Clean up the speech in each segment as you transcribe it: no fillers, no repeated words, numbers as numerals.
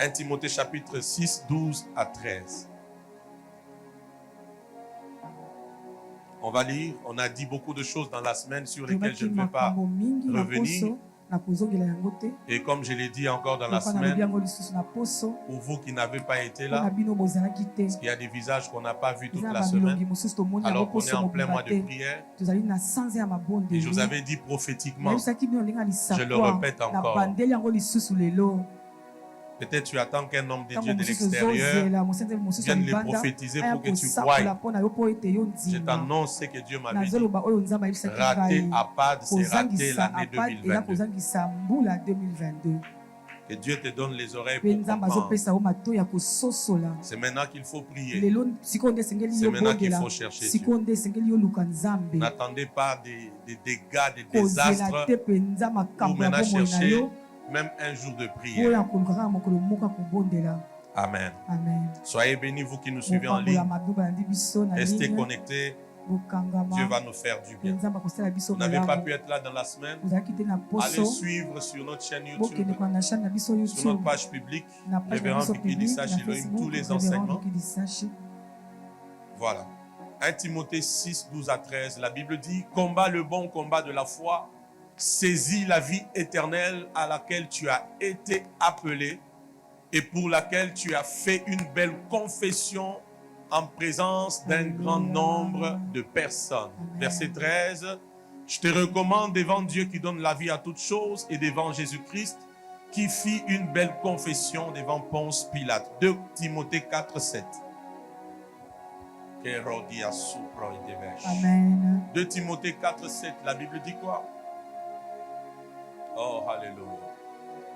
1 Timothée chapitre 6, 12 à 13. On va lire. On a dit beaucoup de choses dans la semaine sur lesquelles je ne vais pas revenir. Et comme je l'ai dit encore dans la semaine, pour vous qui n'avez pas été là, parce qu'il y a des visages qu'on n'a pas vus toute la semaine, alors qu'on est en plein mois de prière, et je vous avais dit prophétiquement, je le répète encore, peut-être tu attends qu'un homme de Dieu de l'extérieur vienne le prophétiser pour que tu croies. Je t'annonce ce que Dieu m'avait dit. Raté à pas, c'est raté l'année 2022. Que Dieu te donne les oreilles pour comprendre. C'est maintenant qu'il faut prier. C'est maintenant qu'il faut chercher Dieu. N'attendez pas des dégâts, des désastres pour maintenant chercher même un jour de prière. Amen. Soyez bénis, vous qui nous suivez en ligne. Restez connectés. Dieu va nous faire du bien. Vous n'avez pas pu être là dans la semaine. Allez suivre sur notre chaîne YouTube, sur notre page publique, Révérend Pipi Lissache Elohim, tous les enseignements. Voilà. 1 Timothée 6, 12 à 13. La Bible dit: combat le bon combat de la foi, saisis la vie éternelle à laquelle tu as été appelé et pour laquelle tu as fait une belle confession en présence d'un grand nombre de personnes. Verset 13. Je te recommande devant Dieu qui donne la vie à toutes choses et devant Jésus-Christ qui fit une belle confession devant Ponce Pilate. 2 Timothée 4, 7. Amen. 2 Timothée 4, 7. La Bible dit quoi? Oh, alléluia.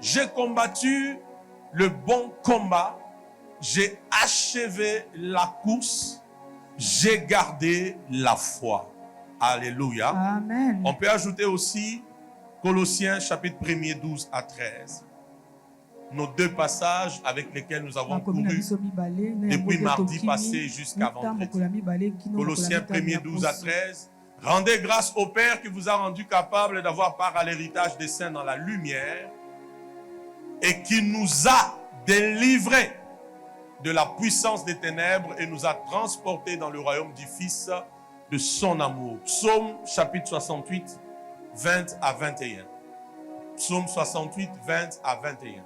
J'ai combattu le bon combat, j'ai achevé la course, j'ai gardé la foi. Alléluia. Amen. On peut ajouter aussi Colossiens chapitre 1er 12 à 13. Nos deux passages avec lesquels nous avons couru depuis mardi passé jusqu'à vendredi. Colossiens 1er 12 à 13. Rendez grâce au Père qui vous a rendu capable d'avoir part à l'héritage des saints dans la lumière et qui nous a délivrés de la puissance des ténèbres et nous a transportés dans le royaume du Fils de son amour. Psaume chapitre 68, 20 à 21. Psaume 68, 20 à 21.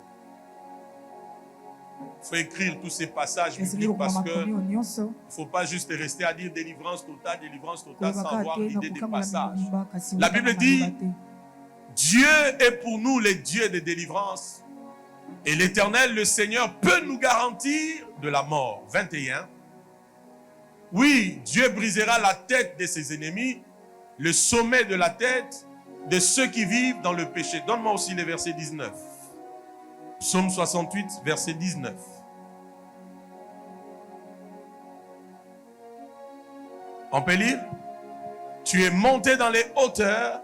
Il faut écrire tous ces passages bibliques parce que il ne faut pas juste rester à dire délivrance totale sans avoir l'idée des passages. La Bible dit: Dieu est pour nous le Dieu de délivrance et l'Éternel, le Seigneur, peut nous garantir de la mort. 21. Oui, Dieu brisera la tête de ses ennemis, le sommet de la tête de ceux qui vivent dans le péché. Donne-moi aussi le verset 19. Psaume 68, verset 19. On peut lire: tu es monté dans les hauteurs,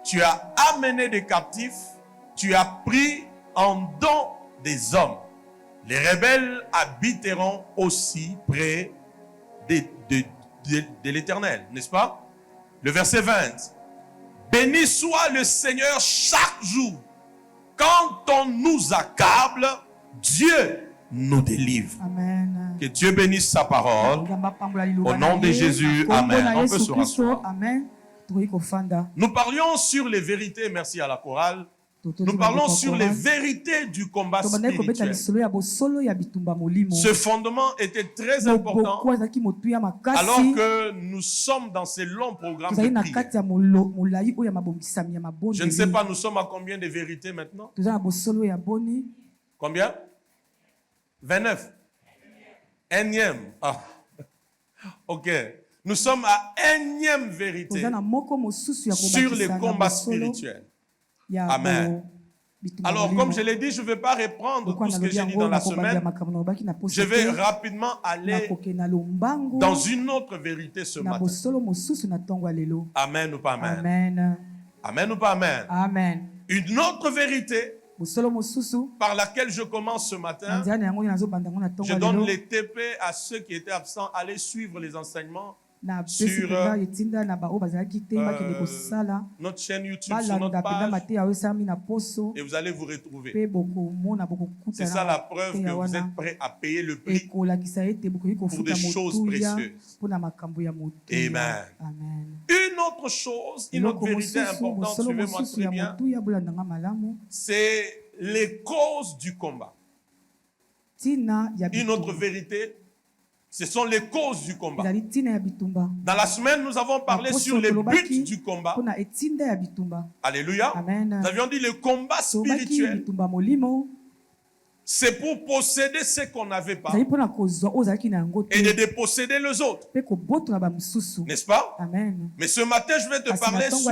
tu as amené des captifs, tu as pris en don des hommes. Les rebelles habiteront aussi près de l'Éternel, n'est-ce pas? Le verset 20. Béni soit le Seigneur chaque jour. Quand on nous accable, Dieu nous délivre. Amen. Que Dieu bénisse sa parole. Au nom de Jésus, Amen. On peut se rasseoir. Nous parlions sur les vérités, merci à la chorale. Nous parlons sur les vérités du combat spirituel. Ce fondement était très important alors que nous sommes dans ces longs programmes de prière. Je ne sais pas, nous sommes à combien de vérités maintenant? Combien? 29. Énième. Ah. Ok. Nous sommes à énième vérité sur les combats spirituels. Amen. Alors, comme je l'ai dit, je ne vais pas reprendre tout ce que j'ai dit dans la semaine. Je vais rapidement aller dans une autre vérité ce matin. Amen ou pas amen? Amen. Amen ou pas amen? Amen. Une autre vérité par laquelle je commence ce matin. Je donne les TP à ceux qui étaient absents. Allez suivre les enseignements sur notre chaîne YouTube, sur notre page, et vous allez vous retrouver. C'est ça la preuve que vous êtes prêts à payer le prix pour des choses précieuses. Amen. Une autre chose, une autre vérité importante, suivez-moi très bien, c'est les causes du combat. Une autre vérité, ce sont les causes du combat. Dans la semaine, nous avons parlé sur les buts du combat. Alléluia. Nous avions dit le combat spirituel, c'est pour posséder ce qu'on n'avait pas et de déposséder les autres. N'est-ce pas? Mais ce matin, je vais te parler sur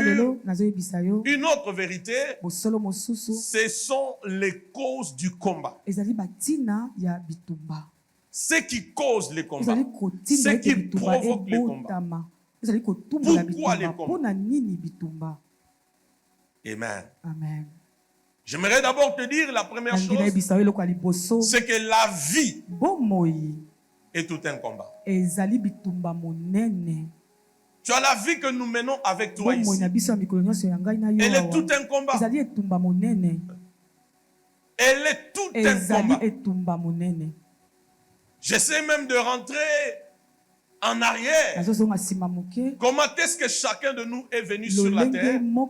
une autre vérité. Ce sont les causes du combat. Ce qui cause les combats. Ce qui provoque les combats. Pourquoi les combats? Amen. J'aimerais d'abord te dire la première chose, c'est que la vie est tout un combat. Tu as la vie que nous menons avec toi ici. Elle est tout un combat. Elle est tout un combat. J'essaie même de rentrer en arrière. Comment est-ce que chacun de nous est venu sur la terre? Vous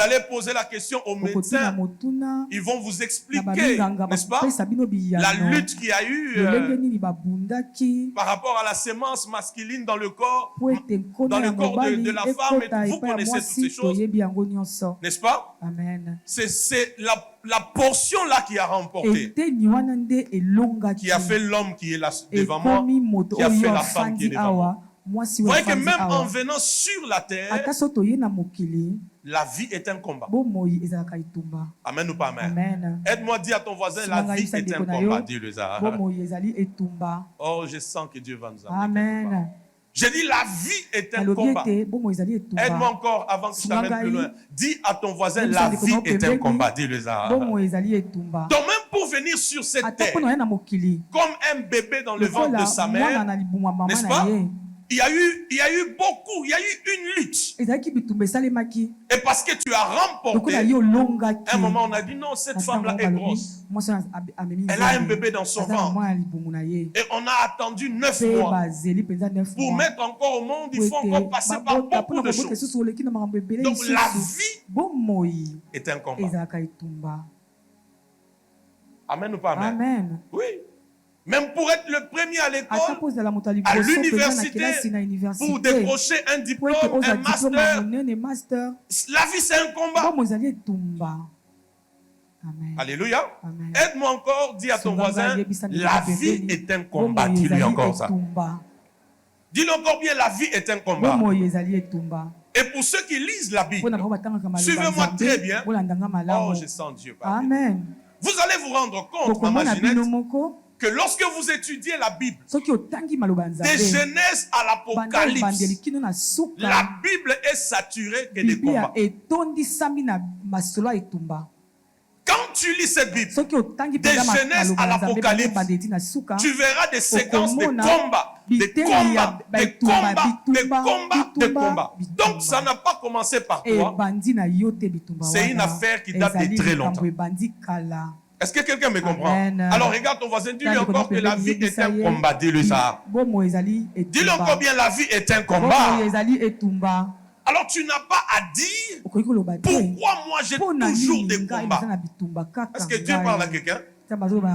allez poser la question aux médecins. Ils vont vous expliquer, n'est-ce pas, la lutte qu'il y a eu par rapport à la sémence masculine dans le corps de la femme. Et vous connaissez toutes ces choses, n'est-ce pas? C'est la portion là qui a remporté, qui a fait l'homme qui est là devant moi, qui a fait la femme qui est devant moi. Vous voyez que même en venant sur la terre, la vie est un combat. Amen ou pas amen? Aide-moi, dis à ton voisin, la vie est un combat. Dis-le ça. Oh, je sens que Dieu va nous amener. Amen. J'ai dit la vie est un combat. Aide-moi encore avant que je t'amène plus loin. Dis à ton voisin, la vie est un combat. Dis-le ça. Donc même pour venir sur cette terre, comme un bébé dans le ventre de sa mère, n'est-ce pas? Il y a eu beaucoup, il y a eu une lutte. Et parce que tu as remporté, à un moment on a dit non, cette femme-là est grosse. Elle a un bébé dans son ventre. Et on a attendu 9 mois. Pour mettre encore au monde, il faut encore passer par beaucoup de choses. Donc la vie est un combat. Amen ou pas amen? Amen. Oui. Même pour être le premier à l'école, à l'université, pour décrocher un diplôme, un master, la vie c'est un combat. Amen. Alléluia. Aide-moi encore, dis à ton voisin, la vie est un combat. Dis-lui encore ça. Dis-lui encore bien, la vie est un combat. Et pour ceux qui lisent la Bible, suivez-moi très bien. Oh, je sens Dieu parler. Amen. Vous allez vous rendre compte, Maman Ginette, que lorsque vous étudiez la Bible, de Genèse à l'Apocalypse, la Bible est saturée que de combats. Quand tu lis cette Bible, de Genèse à l'Apocalypse, tu verras des séquences de combats, de combats. Donc ça n'a pas commencé par toi. C'est une affaire qui date de très longtemps. Est-ce que quelqu'un me comprend? Alors regarde ton voisin, dis-lui encore que la vie est un combat. Dis-lui ça. Dis-lui encore bien, la vie est un combat. Alors tu n'as pas à dire pourquoi moi j'ai toujours des combats. Est-ce que Dieu parle à quelqu'un?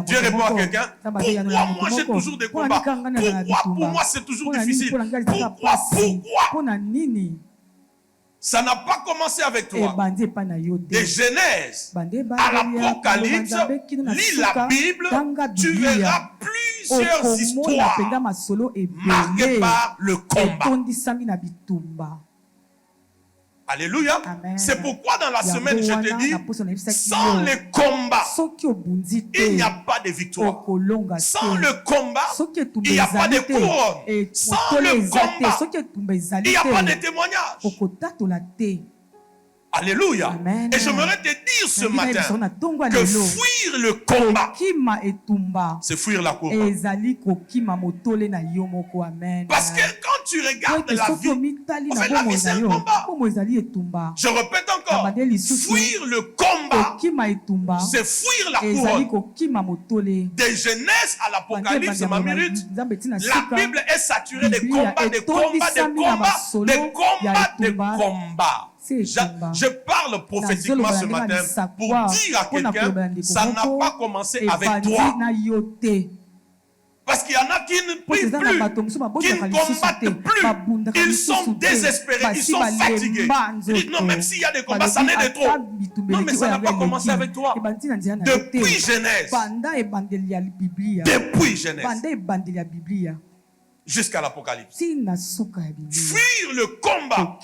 Dieu répond à quelqu'un. Pourquoi moi j'ai toujours des combats? Pourquoi pour moi c'est toujours difficile? Pourquoi? Ça n'a pas commencé avec toi. De Genèse à l'Apocalypse, lis la Bible, tu verras plusieurs histoires marquées par le combat. Alléluia. C'est pourquoi dans la semaine, je te dis, sans le combat, il n'y a pas de victoire. Sans le combat, il n'y a pas de couronne. Sans le combat, il n'y a pas de témoignage. Alléluia. Amen. Et j'aimerais te dire ce matin que fuir le combat, c'est fuir la couronne. Parce que quand tu regardes la vie, en fait, la vie c'est un combat. Je répète encore, fuir le combat, c'est fuir la couronne. De Genèse à l'Apocalypse, ma minute, la Bible est saturée de combats, de combats, de combats, de combats, de combats. Je parle prophétiquement ce matin pour dire à quelqu'un, ça n'a pas commencé avec toi. Parce qu'il y en a qui ne prient plus, qui ne combattent plus. Ils sont désespérés, ils sont fatigués. Ils disent non, même s'il y a des combats, ça n'est de trop. Non, mais ça n'a pas commencé avec toi. Depuis Genèse. Depuis Genèse. Jusqu'à l'Apocalypse. Fuir le combat,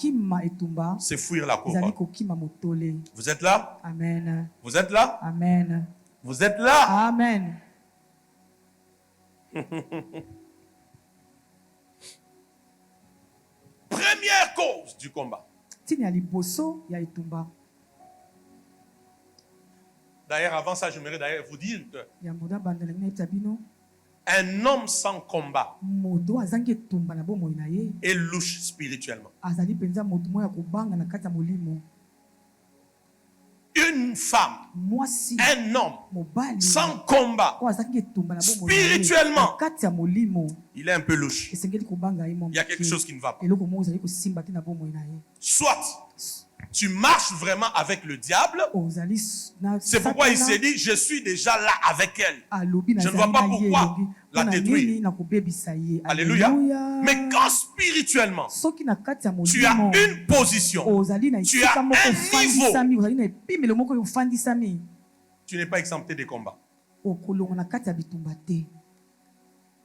c'est fuir la couronne. Vous êtes là? Amen. Vous êtes là? Amen. Vous êtes là? Amen. Première cause du combat. D'ailleurs, avant ça, j'aimerais d'ailleurs vous dire que un homme sans combat est louche spirituellement. Une femme, un homme sans combat, spirituellement, il est un peu louche. Il y a quelque chose qui ne va pas. Soit tu marches vraiment avec le diable. C'est pourquoi il s'est dit, je suis déjà là avec elle. Je ne vois pas pourquoi la détruire. Alléluia. Mais quand spirituellement, tu as une position, tu as un niveau, tu n'es pas exempté des combats.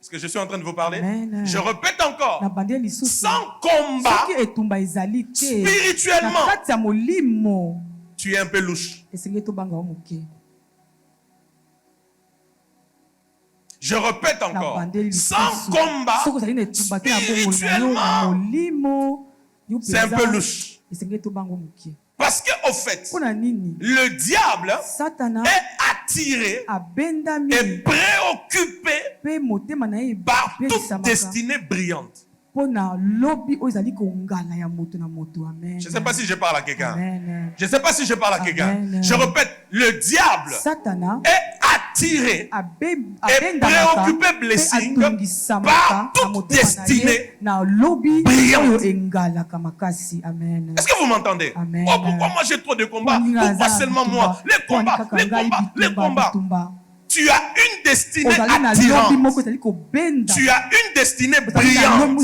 Est-ce que je suis en train de vous parler? Amen. Je répète encore. Sans combat, spirituellement, tu es un peu louche. Je répète encore. Sans combat, spirituellement, c'est un peu louche. Parce qu'au fait, le diable est attiré et préoccupé par toute destinée brillante. Je ne sais pas si je parle à quelqu'un. Je ne sais pas si je parle à quelqu'un. Je répète, le diable est attiré et préoccupé, blessing, par toute destinée brillante. Est-ce que vous m'entendez? Oh, pourquoi moi j'ai trop de combats? Pourquoi seulement moi? Les combats, les combats, les combats. Tu as une destinée attirante. Tu as une destinée brillante.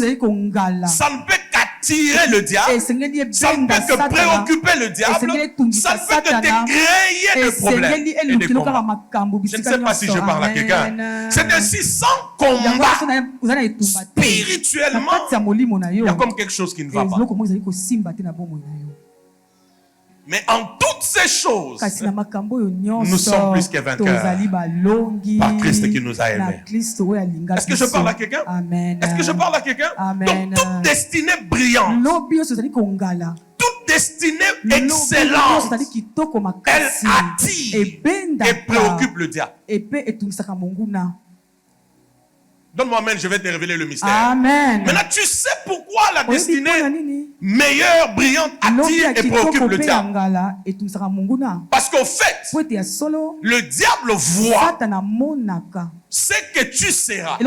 Ça ne peut qu'attirer le diable. Ça ne peut que préoccuper le diable. Ça ne peut que te créer des problèmes et des combats. Je ne sais pas si je parle à quelqu'un. C'est ainsi, sans combat, spirituellement, il y a comme quelque chose qui ne va pas. Mais en toutes ces choses, nous sommes plus que vainqueurs par Christ qui nous a aimés. Est-ce que je parle à quelqu'un? Est-ce que je parle à quelqu'un? Donc toute destinée brillante, toute destinée excellente, elle attire et préoccupe le diable. Donne-moi amen, je vais te révéler le mystère. Amen. Maintenant, tu sais pourquoi la destinée meilleure, brillante, attire et préoccupe le diable. Parce qu'au fait, le diable voit ce que tu seras,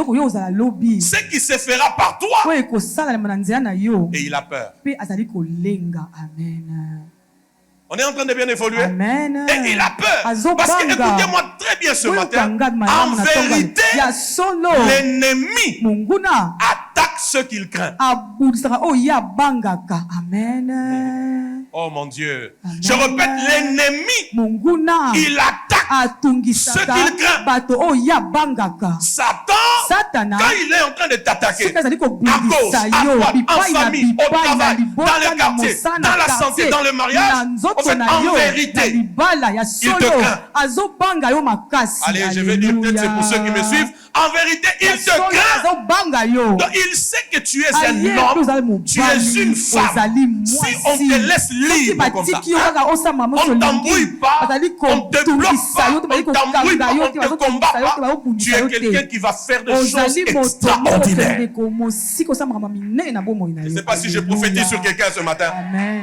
ce qui se fera par toi, et il a peur. On est en train de bien évoluer. Amen. Et il a peur. Parce que, écoutez-moi très bien ce matin. En vérité, l'ennemi attaque ceux qu'il craint. Amen. Oh mon Dieu. Amen. Je répète, l'ennemi, il attaque ce qu'il craint. Satan, quand il est en train de t'attaquer, à gauche, à droite, en famille, au travail, dans le quartier, dans la santé, dans le mariage, en fait, en vérité, il te craint. Allez, je vais dire, peut-être c'est pour ceux qui me suivent, en vérité, il te craint. Donc, il sait que tu es un homme, tu es une femme. Si on te laisse libre comme ça, on ne t'embrouille pas, on ne te bloque pas, on ne t'embrouille pas, on ne te combat pas, tu es quelqu'un qui va faire des choses extraordinaires. Je ne sais pas si je prophétise sur quelqu'un ce matin.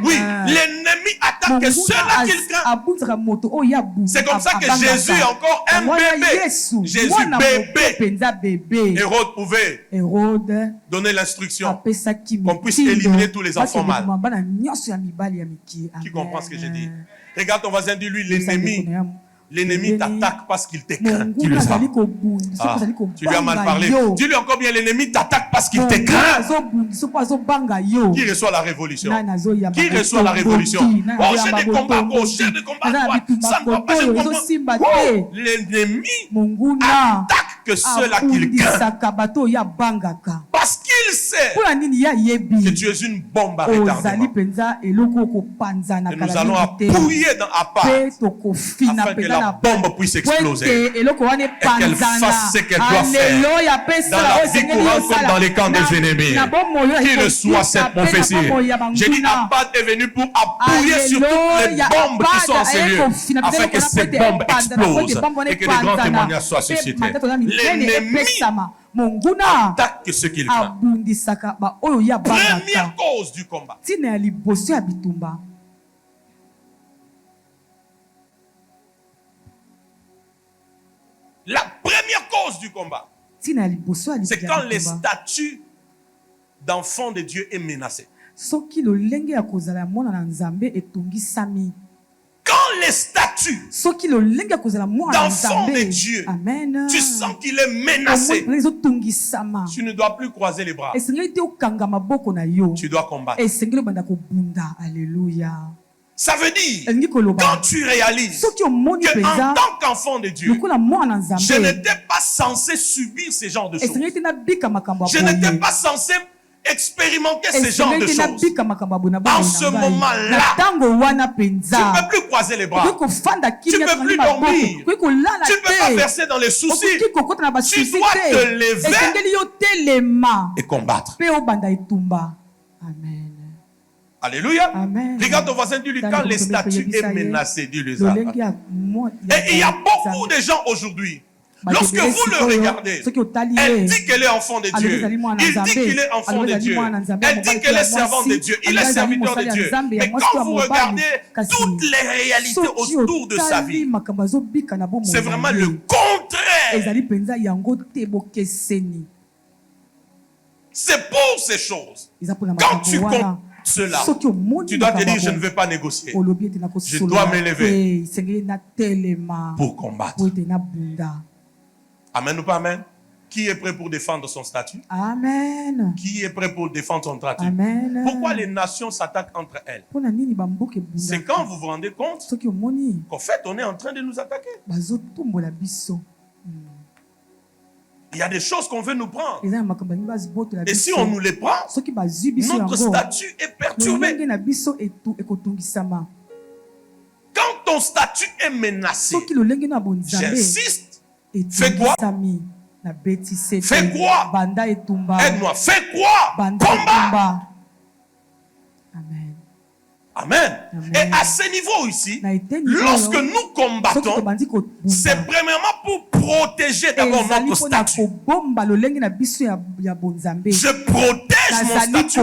Oui, l'ennemi attaque ceux-là qu'il craint. C'est comme ça que Jésus est encore un bébé. Jésus bébé. Hérode pouvait donner l'instruction qu'on puisse éliminer tous les enfants mâles. Qui comprend ce que j'ai dit? Regarde ton voisin, dis-lui, l'ennemi t'attaque parce qu'il te craint. Tu le sens. Ah, tu lui as mal parlé. Dis-lui encore bien, l'ennemi t'attaque parce qu'il te craint. Qui reçoit la révolution? Qui reçoit la révolution? Oh, j'ai des combats gauche, j'ai des combats droite. Ça ne va pas, je comprends. L'ennemi attaque que ceux-là qu'il craint. Parce qu'il sait que tu es une bombe à retardement. Et nous allons appuyer à part afin que la bombe puisse exploser et qu'elle fasse ce qu'elle doit faire dans la vie courante comme dans les camps des ennemis. Qui reçoit cette prophétie? J'ai dit, Abad est venu pour appuyer sur toutes les bombes qui sont en ces lieux afin que ces bombes explosent et que les grands témoignages soient suscités. L'ennemi attaque ce qu'il craint. Première cause du combat. La première cause du combat, c'est quand les statuts d'enfants de Dieu est menacé. Quand les statuts d'enfants de Dieu, tu sens qu'il est menacé, tu ne dois plus croiser les bras. Tu dois combattre. Alléluia. Ça veut dire, quand tu réalises qu'en tant qu'enfant de Dieu, je n'étais pas censé subir ce genre de choses. Je n'étais pas censé expérimenter ce genre de choses. En ce moment-là, tu ne peux plus croiser les bras. Tu ne peux plus dormir. Tu ne peux pas verser dans les soucis. Tu dois te lever et combattre. Amen. Alléluia. Amen. Regarde ton voisin, dis-lui, quand les statuts est menacé, dis-lui ça. Et il y a beaucoup de gens aujourd'hui. Lorsque vous le regardez, elle dit qu'elle est enfant de Dieu. Il dit qu'il est enfant de Dieu. Elle dit qu'elle est servante de Dieu. Il est serviteur de Dieu. Mais quand vous regardez toutes les réalités autour de sa vie, c'est vraiment le contraire. C'est pour ces choses. Quand tu comptes cela, tu dois te dire, je ne vais pas négocier. Je dois m'élever pour combattre. Amen ou pas amen? Qui est prêt pour défendre son statut? Amen. Qui est prêt pour défendre son statut? Amen. Pourquoi les nations s'attaquent entre elles? C'est quand vous vous rendez compte qu'en fait, on est en train de nous attaquer. Il y a des choses qu'on veut nous prendre. Et si on nous les prend, notre statut est perturbé. Quand ton statut est menacé, j'insiste, fais quoi? Fais quoi? Aide-moi. Fais quoi? Combat. Amen. Amen. Et à ce niveau ici, lorsque nous combattons, c'est premièrement pour protéger d'abord notre statut. Je protège mon statut.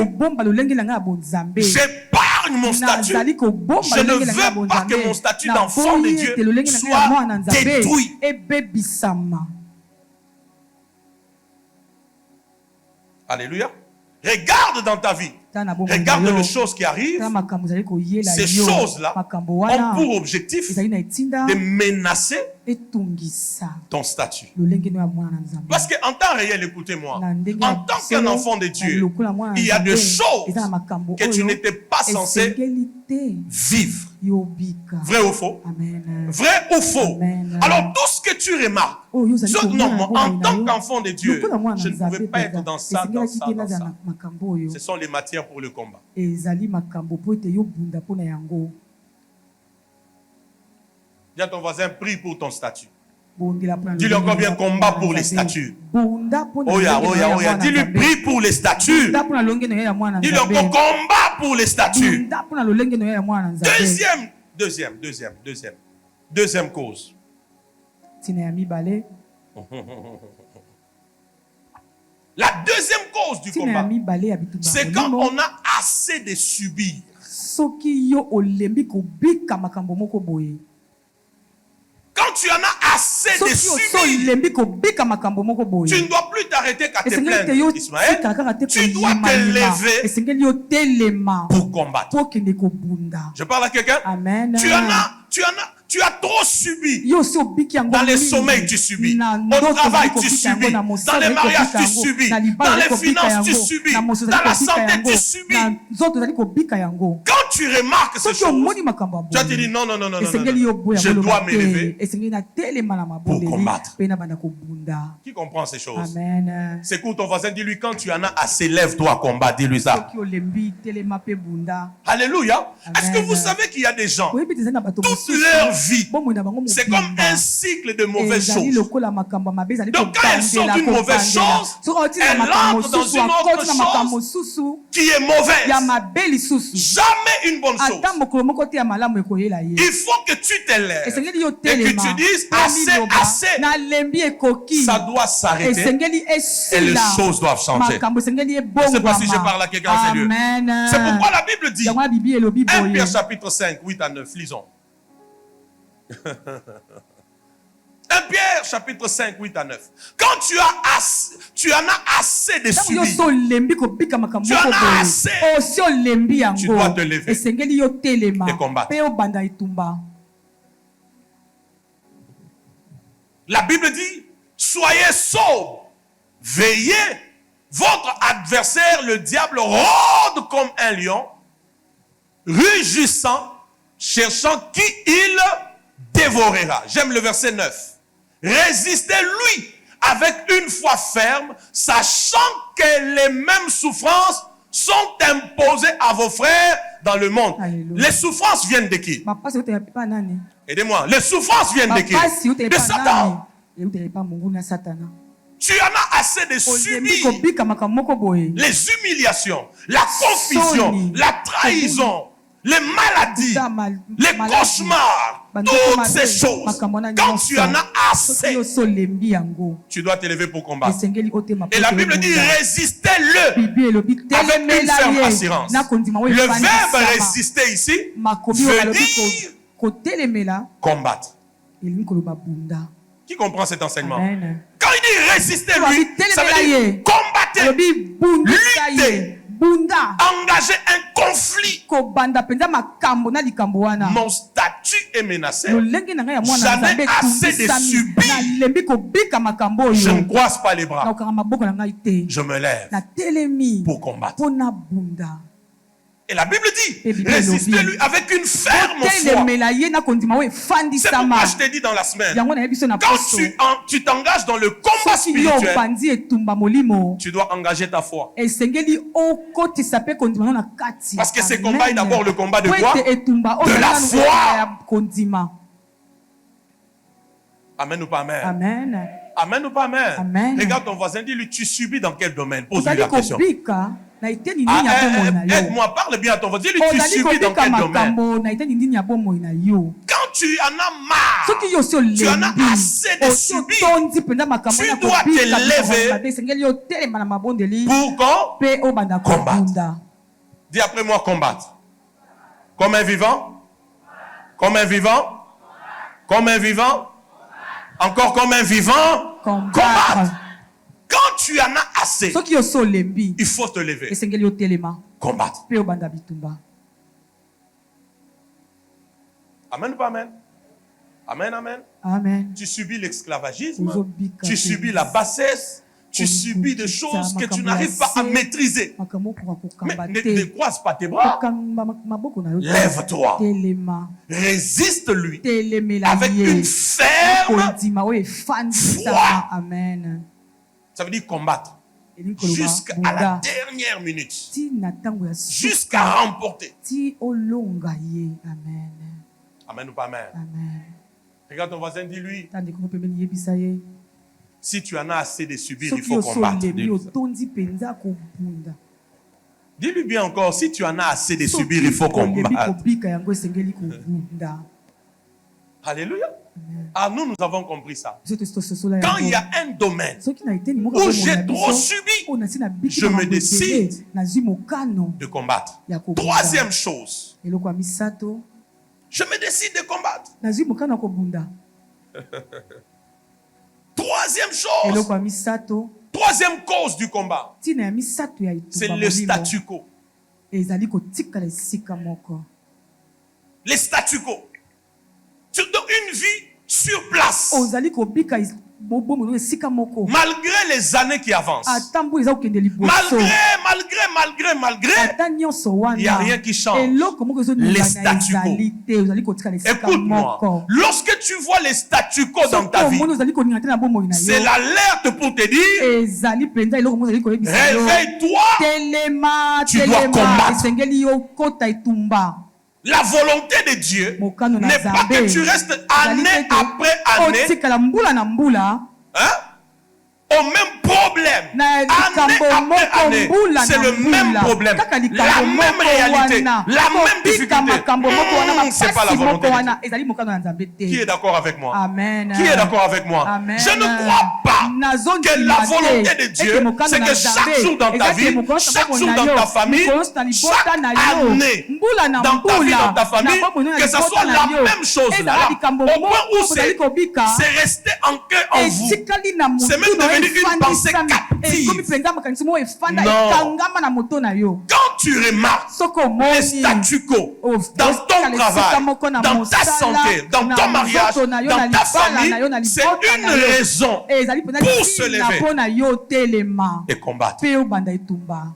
J'épargne mon statut. Je ne veux pas que mon statut d'enfant de Dieu soit détruit. Alléluia. Regarde dans ta vie. Regarde les choses qui arrivent. Ces choses-là ont pour objectif de menacer ton statut. Parce qu'en temps réel, écoutez-moi, en tant qu'un enfant de Dieu, il y a des choses que tu n'étais pas censé vivre. Vrai ou faux? Vrai ou faux? Alors tout ce que tu remarques, en tant qu'enfant de Dieu, je ne pouvais pas être dans ça, dans ça, dans ça. Ce sont les matières pour le combat. Dis à ton voisin, prie pour ton statut. Dis-lui encore bien, combat pour les statuts. Oya. Dis-lui, prie pour les statuts. Dis-lui encore, combat pour les statuts. Deuxième cause. La deuxième cause du combat, c'est quand on a assez de subir. Quand tu en as assez de subir, tu ne dois plus t'arrêter qu'à te plaindre, Ismaël. Tu dois te lever pour combattre. Je parle à quelqu'un. Tu as trop subi. Dans les sommeils, tu subis. Au travail, tu subis. Dans les mariages, tu subis. Dans les finances, tu subis. Dans la santé, tu subis. Quand tu remarques ces choses, tu vas te dire non. Je dois me lever pour combattre. Qui comprend ces choses? C'est pour ton voisin, dis-lui quand tu en as assez, lève-toi, combat. Dis-lui ça. Alléluia. Est-ce que vous savez qu'il y a des gens, toute leur vie, c'est comme un cycle de mauvaises choses. Donc quand elle sort d'une mauvaise chose, elle entre dans une autre chose qui est mauvaise. Jamais une bonne chose. Il faut que tu te lèves et que tu dises assez. Ça doit s'arrêter et les choses doivent changer. Je ne sais pas si je parle à quelqu'un en ces lieux. C'est pourquoi la Bible dit 1 Pierre chapitre 5, 8 à 9. Lisons. 1 Pierre chapitre 5, 8 à 9. Quand tu en as assez de subir, tu en as assez, tu dois te lever et combattre. La Bible dit, soyez sobres, veillez, votre adversaire, le diable, rôde comme un lion, rugissant, cherchant qui il dévorera. J'aime le verset 9. Résistez-lui avec une foi ferme, sachant que les mêmes souffrances sont imposées à vos frères dans le monde. Alléluia. Les souffrances viennent de qui? Aidez-moi. Les souffrances viennent de qui? De Satan. Tu en as assez de subir les humiliations, la confusion, la trahison, les maladies, les cauchemars, toutes ces choses. Quand tu en as assez, tu dois te lever pour combattre. Et la Bible dit résistez-le avec une ferme assurance. Le verbe résister ici veut dire combattre. Qui comprend cet enseignement? Quand il dit résistez-lui, ça veut dire combattez, luttez, engager un conflit. Mon statut est menacé. J'en ai assez de subir. Je ne croise pas les bras. Je me lève pour combattre. Et la Bible dit, résistez-lui avec une ferme foi. C'est pourquoi je t'ai dit dans la semaine, quand tu t'engages dans le combat spirituel, tu dois engager ta foi. Parce que ce combat est d'abord le combat de quoi? De la foi. Amen ou pas amen? Amen. Amen ou pas amen? Amen. Regarde ton voisin, dis-lui, tu subis dans quel domaine? Pose-lui la question. Aide-moi, parle bien à ton voisin. Dis-lui, tu subis dans quel domaine? Quand tu en as marre, tu en as assez de subir, tu dois te lever pour combattre. Dis après moi, combattre. Comme un vivant? Comme un vivant? Comme un vivant? Encore comme un vivant? Combattre. Quand tu en as assez, il faut te lever. Combattre. Amen ou pas amen? Amen, amen. Amen. Tu subis l'esclavagisme, tu subis la bassesse, tu subis des choses que tu n'arrives pas à maîtriser. Mais ne croise pas tes bras. Lève-toi. Résiste-lui avec une ferme foi. Amen. Ça veut dire combattre. Jusqu'à la dernière minute. Jusqu'à remporter. Amen ou pas amen? Amen. Regarde ton voisin, dis-lui. Si tu en as assez de subir, il faut combattre. Dis-lui bien encore, si tu en as assez de subir, il faut combattre. Alléluia. Ah, nous avons compris ça. Quand il y a un domaine où j'ai trop subi, je me décide de combattre. Troisième chose, je me décide de combattre. Troisième chose, troisième cause du combat, c'est le statu quo. Le statu quo. Tu donnes une vie sur place. Malgré les années qui avancent. Malgré. Il n'y a rien qui change. Les statu quo. Écoute-moi. Lorsque tu vois les statu quo dans ta vie, c'est l'alerte pour te dire, réveille-toi. Tu dois combattre. La volonté de Dieu n'est pas que tu restes année après année, hein, au même problème. Année après année, c'est le même problème, la même réalité, la même difficulté. C'est pas la volonté de Dieu. Qui est d'accord avec moi? Amen. Qui est d'accord avec moi? Amen. Je ne crois pas que la volonté de Dieu, c'est que chaque jour dans ta vie, chaque jour dans ta famille, chaque année dans ta vie, dans ta famille, que ce soit la même chose là, au point où c'est resté ancré en vous. C'est même devenu une pensée captive. Non. Quand tu remarques les statu quo dans ton travail, dans ta santé, dans ton mariage, dans ta famille, c'est une raison pour se lever et combattre.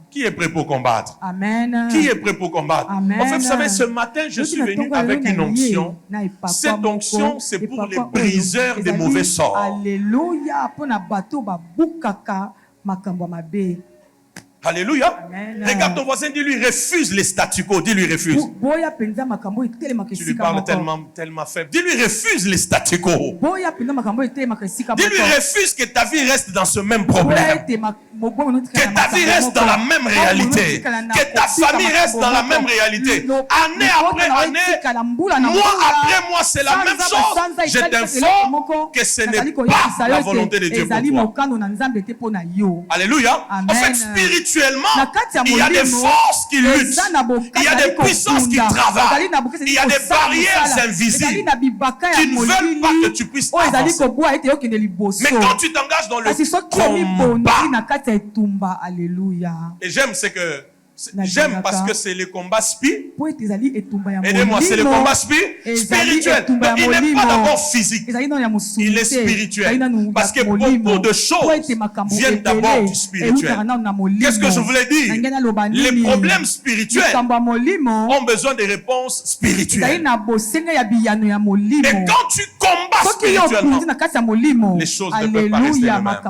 Qui est prêt pour combattre? Amen. Qui est prêt pour combattre? Amen. En fait, vous savez, ce matin, je suis venu avec une onction. Cette onction, c'est pour les briseurs des mauvais sorts. Alléluia. Alléluia. Amen. Regarde ton voisin, dis-lui refuse les statu quo. Dis-lui refuse. Tu lui parles tellement faible. Dis-lui refuse les statu quo. Dis-lui refuse que ta vie reste dans ce même problème. Que ta vie reste dans la même réalité. Que ta famille reste dans la même réalité. Année après année, mois après mois, c'est la même chose. Je t'informe que ce n'est pas la volonté de Dieu pour toi. Alléluia. En fait, spirituellement, il y a des forces qui luttent. Il y a des puissances qui travaillent. Il y a des barrières invisibles qui ne veulent pas que tu puisses avancer. Mais quand tu t'engages dans le combat, et j'aime, c'est que j'aime parce que c'est le combat aidez-moi, c'est le combat spirituel. Donc, il n'est pas d'abord physique, il est spirituel. Parce que beaucoup de choses viennent d'abord du spirituel. Qu'est-ce que je voulais dire? Les problèmes spirituels ont besoin de réponses spirituelles. Et quand tu combats spirituellement, les choses ne peuvent pas rester les mêmes.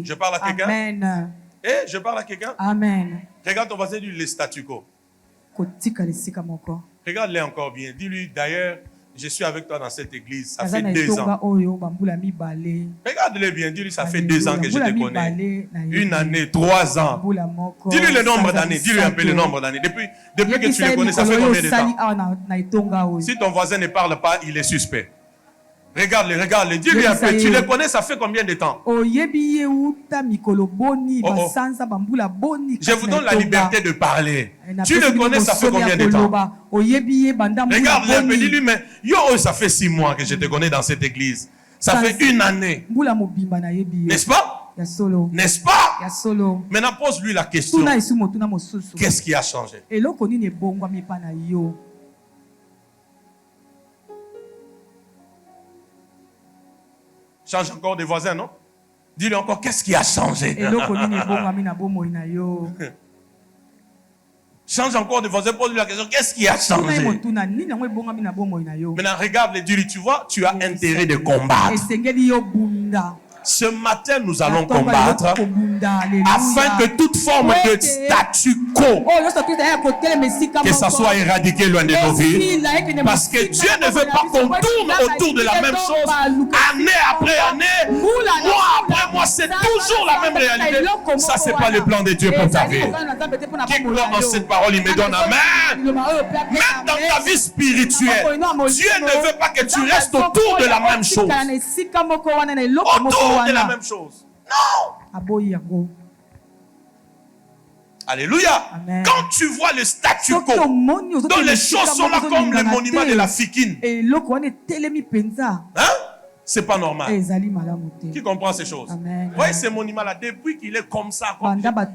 Je parle à quelqu'un? Amen. Je parle à quelqu'un? Amen. Regarde ton voisin, dis-lui les statu quo. Regarde-les encore bien. Dis-lui, d'ailleurs, je suis avec toi dans cette église. Ça fait 2 ans. Regarde-le bien. Dis-lui, ça fait 2 ans que je te connais. 1 année, 3 ans. Dis-lui le nombre d'années. Dis-lui un peu le nombre d'années. Depuis que tu le connais, ça fait combien de temps? Si ton voisin ne parle pas, il est suspect. Regarde-le. Dis-lui un peu. Tu le connais, ça fait combien de temps? Je vous donne la liberté de parler. Tu le connais, ça fait combien de temps? Regarde-le un peu. Dis-lui, mais ça fait 6 mois que je te connais dans cette église. Ça fait 1 année. N'est-ce pas? N'est-ce pas? Maintenant, pose-lui la question. Qu'est-ce qui a changé? Change encore des voisins, non? Dis-lui encore, qu'est-ce qui a changé? Change encore de façon, pose-lui la question, qu'est-ce qui a changé? Maintenant, regarde-le, dis-lui, tu vois, tu as intérêt de combattre. Ce matin, nous allons combattre afin que toute forme de statu quo, que ça soit éradiqué loin de nos vies. Parce que Dieu ne veut pas qu'on tourne autour de la même chose année après année, mois après mois. C'est toujours la même réalité. Ça, c'est pas le plan de Dieu pour ta vie. Qui croit en cette parole, il me donne amen. Même dans ta vie spirituelle, Dieu ne veut pas que tu restes autour de la même chose. Autour de la même chose. Non. Alléluia. Amen. Quand tu vois le statu quo, dont les choses sont là comme le monument de la Fikine, hein? C'est pas normal. Qui comprend ces choses? Vous voyez ce monument-là, depuis qu'il est comme ça,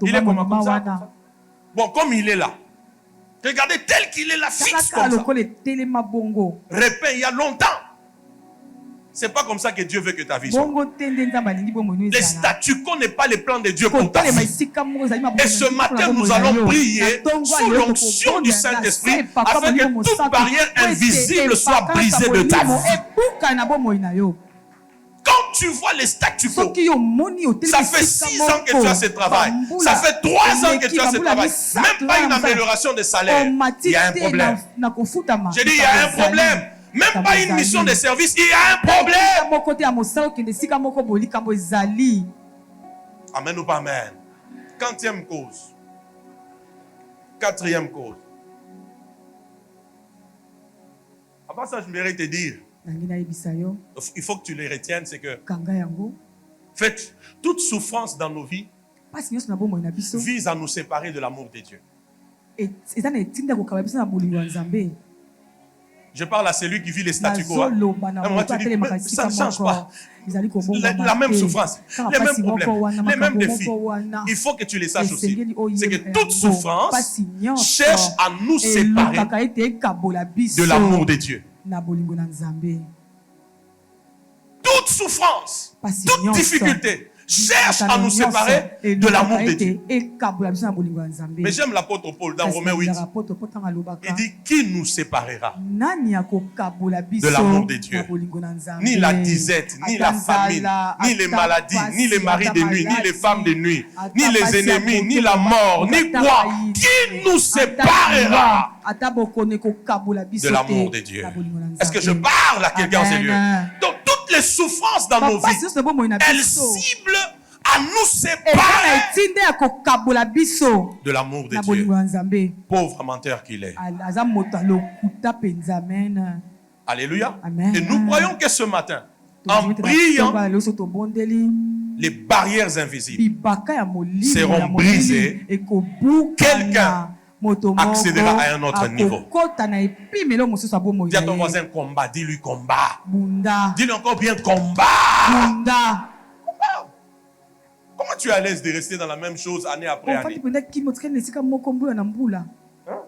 il est comme ça. Bon, comme il est là, regardez tel qu'il est là, fixe comme ça. Répète, il y a longtemps. C'est pas comme ça que Dieu veut que ta vie soit. Le statu quo n'est pas le plan de Dieu pour ta vie. Et ce matin, nous allons prier sous l'onction du Saint-Esprit afin que toute barrière invisible soit brisée de ta vie. Quand tu vois les statu quo, ça fait 6 ans que tu as ce travail. Ça fait 3 ans que tu as ce travail. Même pas une amélioration de salaire. Il y a un problème. J'ai dit, il y a un problème. Même pas une mission de service, il y a un problème. Amen ou pas amen? 4e cause. 4e cause. Avant ça, je voudrais te dire, il faut que tu les retiennes, c'est que, faites, toute souffrance dans nos vies vise à nous séparer de l'amour de Dieu. Je parle à celui qui vit les statu quo. Ça ne change pas. La même souffrance, les mêmes problèmes, les mêmes défis. Il faut que tu les saches aussi. C'est que toute souffrance cherche à nous séparer de l'amour de Dieu. Toute souffrance, toute difficulté cherche à nous séparer de l'amour de Dieu. Mais j'aime l'apôtre Paul dans Romains 8. Il dit, qui nous séparera de l'amour de Dieu? Ni la disette, ni la famine, ni les maladies, ni les maris de nuit, ni les femmes de nuit, ni les ennemis, ni la mort, ni quoi? Qui nous séparera de l'amour de Dieu? Est-ce que je parle à quelqu'un en ces lieux? Donc, toutes les souffrances dans nos vies, elles ciblent à nous séparer de l'amour de Dieu. Pauvre menteur qu'il est. Alléluia. Et nous croyons que ce matin, en priant, les barrières invisibles seront brisées. Quelqu'un accédera à un autre niveau. Dis à ton voisin combat, dis-lui combat. Dis-lui encore bien combat. Comment tu es à l'aise de rester dans la même chose année après année? Hein?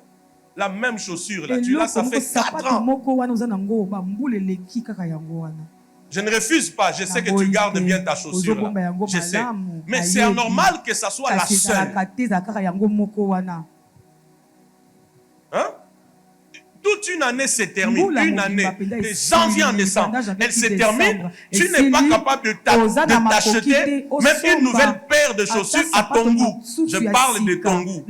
La même chaussure là, tu l'as, ça fait 4 ans. Je ne refuse pas, je sais que tu gardes bien ta chaussure là. Je sais. Mais c'est anormal que ça soit la seule. Hein? Toute une année se termine, une année, de janvier en décembre, elle se termine, tu n'es pas capable de t'acheter même une nouvelle paire de chaussures à ton goût. Je parle de ton goût.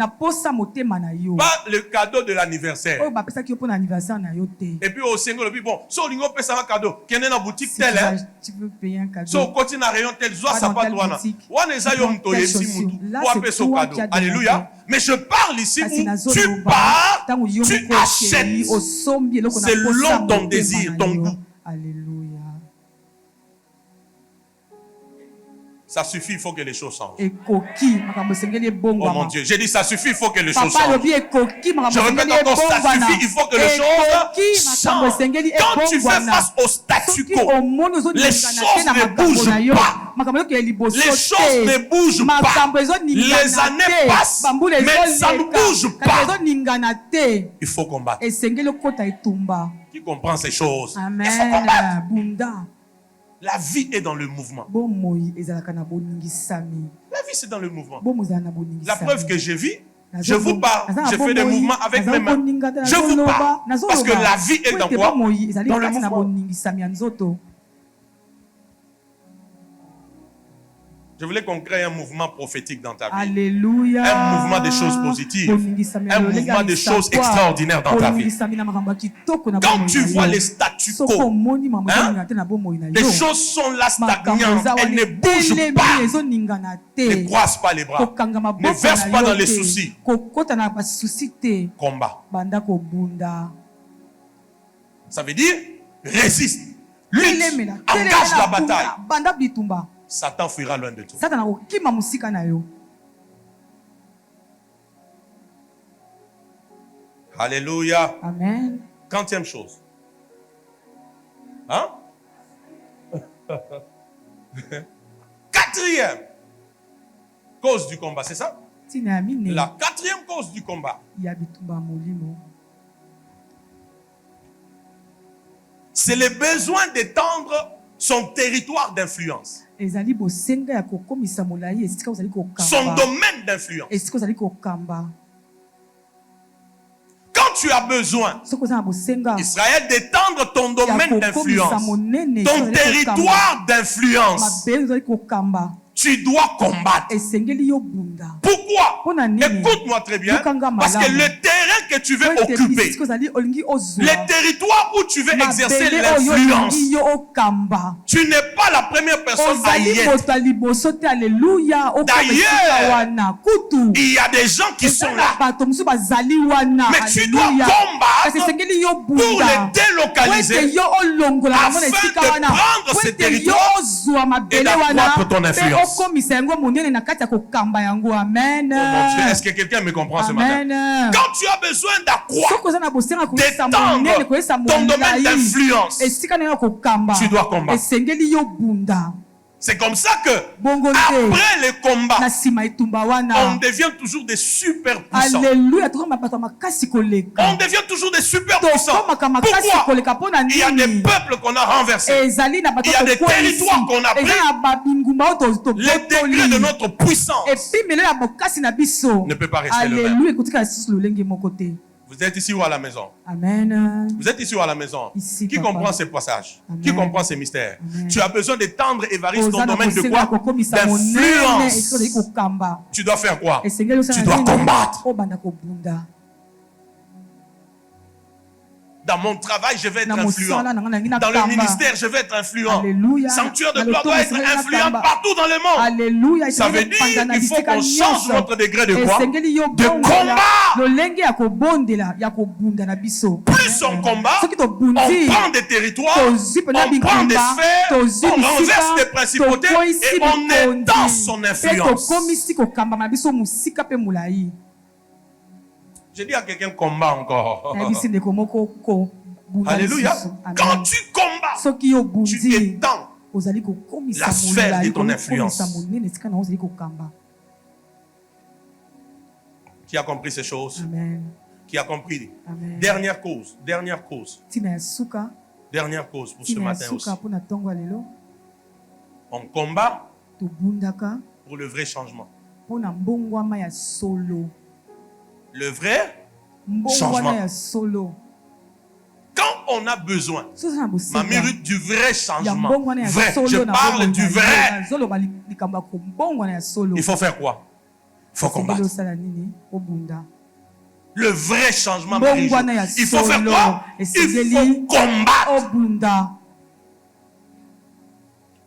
Pas le cadeau de l'anniversaire. Et puis au single, bon, si on a un cadeau, qui est dans la boutique telle, si on continue à rayon tel, soit ça pas toi. Alléluia. Mais je parle ici où tu pars, tu achètes selon ton désir, ton goût. Alléluia. Ça suffit, il faut que les choses changent. Oh mon Dieu, j'ai dit ça suffit, il faut que les choses changent. Je répète encore, ça suffit, il faut que les choses changent. Quand tu fais face au statu quo, les choses ne bougent pas. Les choses ne bougent pas. Les années passent, mais ça ne bouge pas. Il faut combattre. Qui comprend ces choses? Amen. Il faut combattre. La vie est dans le mouvement. La vie, c'est dans le mouvement. La preuve que je vis, je vous parle, je fais des mouvements avec mes mains. Je vous parle. Parce que la vie est dans quoi? Dans le mouvement. Je voulais qu'on crée un mouvement prophétique dans ta vie. Alléluia. Un mouvement de choses positives. Un mouvement de choses extraordinaires dans ta vie. Quand tu vois les statu quo, les choses sont là stagnantes, elles ne bougent pas. Ne croise pas les bras. Ne verse pas dans les soucis. Combat. Ça veut dire résiste. Lutte. Engage la bataille. Satan fuira loin de toi. Alléluia. Amen. 40e chose. Hein? 4e cause du combat, c'est ça? La 4e cause du combat. C'est le besoin d'étendre son territoire d'influence. Son domaine d'influence. Quand tu as besoin, Israël, d'étendre ton domaine d'influence, ton territoire d'influence, tu dois combattre. Pourquoi? Écoute-moi très bien. Parce que le terrain que tu veux occuper, le territoire où tu veux exercer l'influence, tu n'es pas la première personne à y être. D'ailleurs, il y a des gens qui sont là. Mais tu dois combattre pour les délocaliser afin de prendre ce territoire et d'accroître ton influence. Oh mon Dieu, est-ce que quelqu'un me comprend ce matin? Quand tu as besoin d'accroître, d'étendre ton domaine d'influence, tu dois combattre. C'est comme ça que, après les combats, on devient toujours des super puissants. On devient toujours des super puissants. Pourquoi? Il y a des peuples qu'on a renversés. Il y a des territoires qu'on a pris. Les degrés de notre puissance ne peut pas rester le même. Vous êtes ici ou à la maison? Amen. Vous êtes ici ou à la maison? Ici, qui papa. comprend ces passages? Amen. Qui comprend ces mystères? Amen. Tu as besoin d'étendre, Évariste, ton domaine de quoi? D'influence. Tu dois faire quoi? Tu dois combattre. Dans mon travail, je vais être influent. Dans le ministère, je vais être influent. Alléluia. Sanctuaire de gloire doit être influent partout dans le monde. Alléluia. Ça veut dire qu'il faut qu'on change notre degré de quoi? De combat. Plus on combat, on prend des territoires, on prend des sphères, on renverse des principautés et on étend son influence. Je dis à quelqu'un combat encore. Alléluia. Quand tu combats, tu étends la sphère de ton influence. Qui a compris ces choses? Amen. Qui a compris? Amen. Dernière cause pour ce matin aussi. On combat pour le vrai changement. Le vrai changement. Quand on a besoin, ma minute, du vrai changement, vrai, je parle du vrai, il faut faire quoi? Il faut combattre. Le vrai changement, il faut faire quoi? Il faut combattre.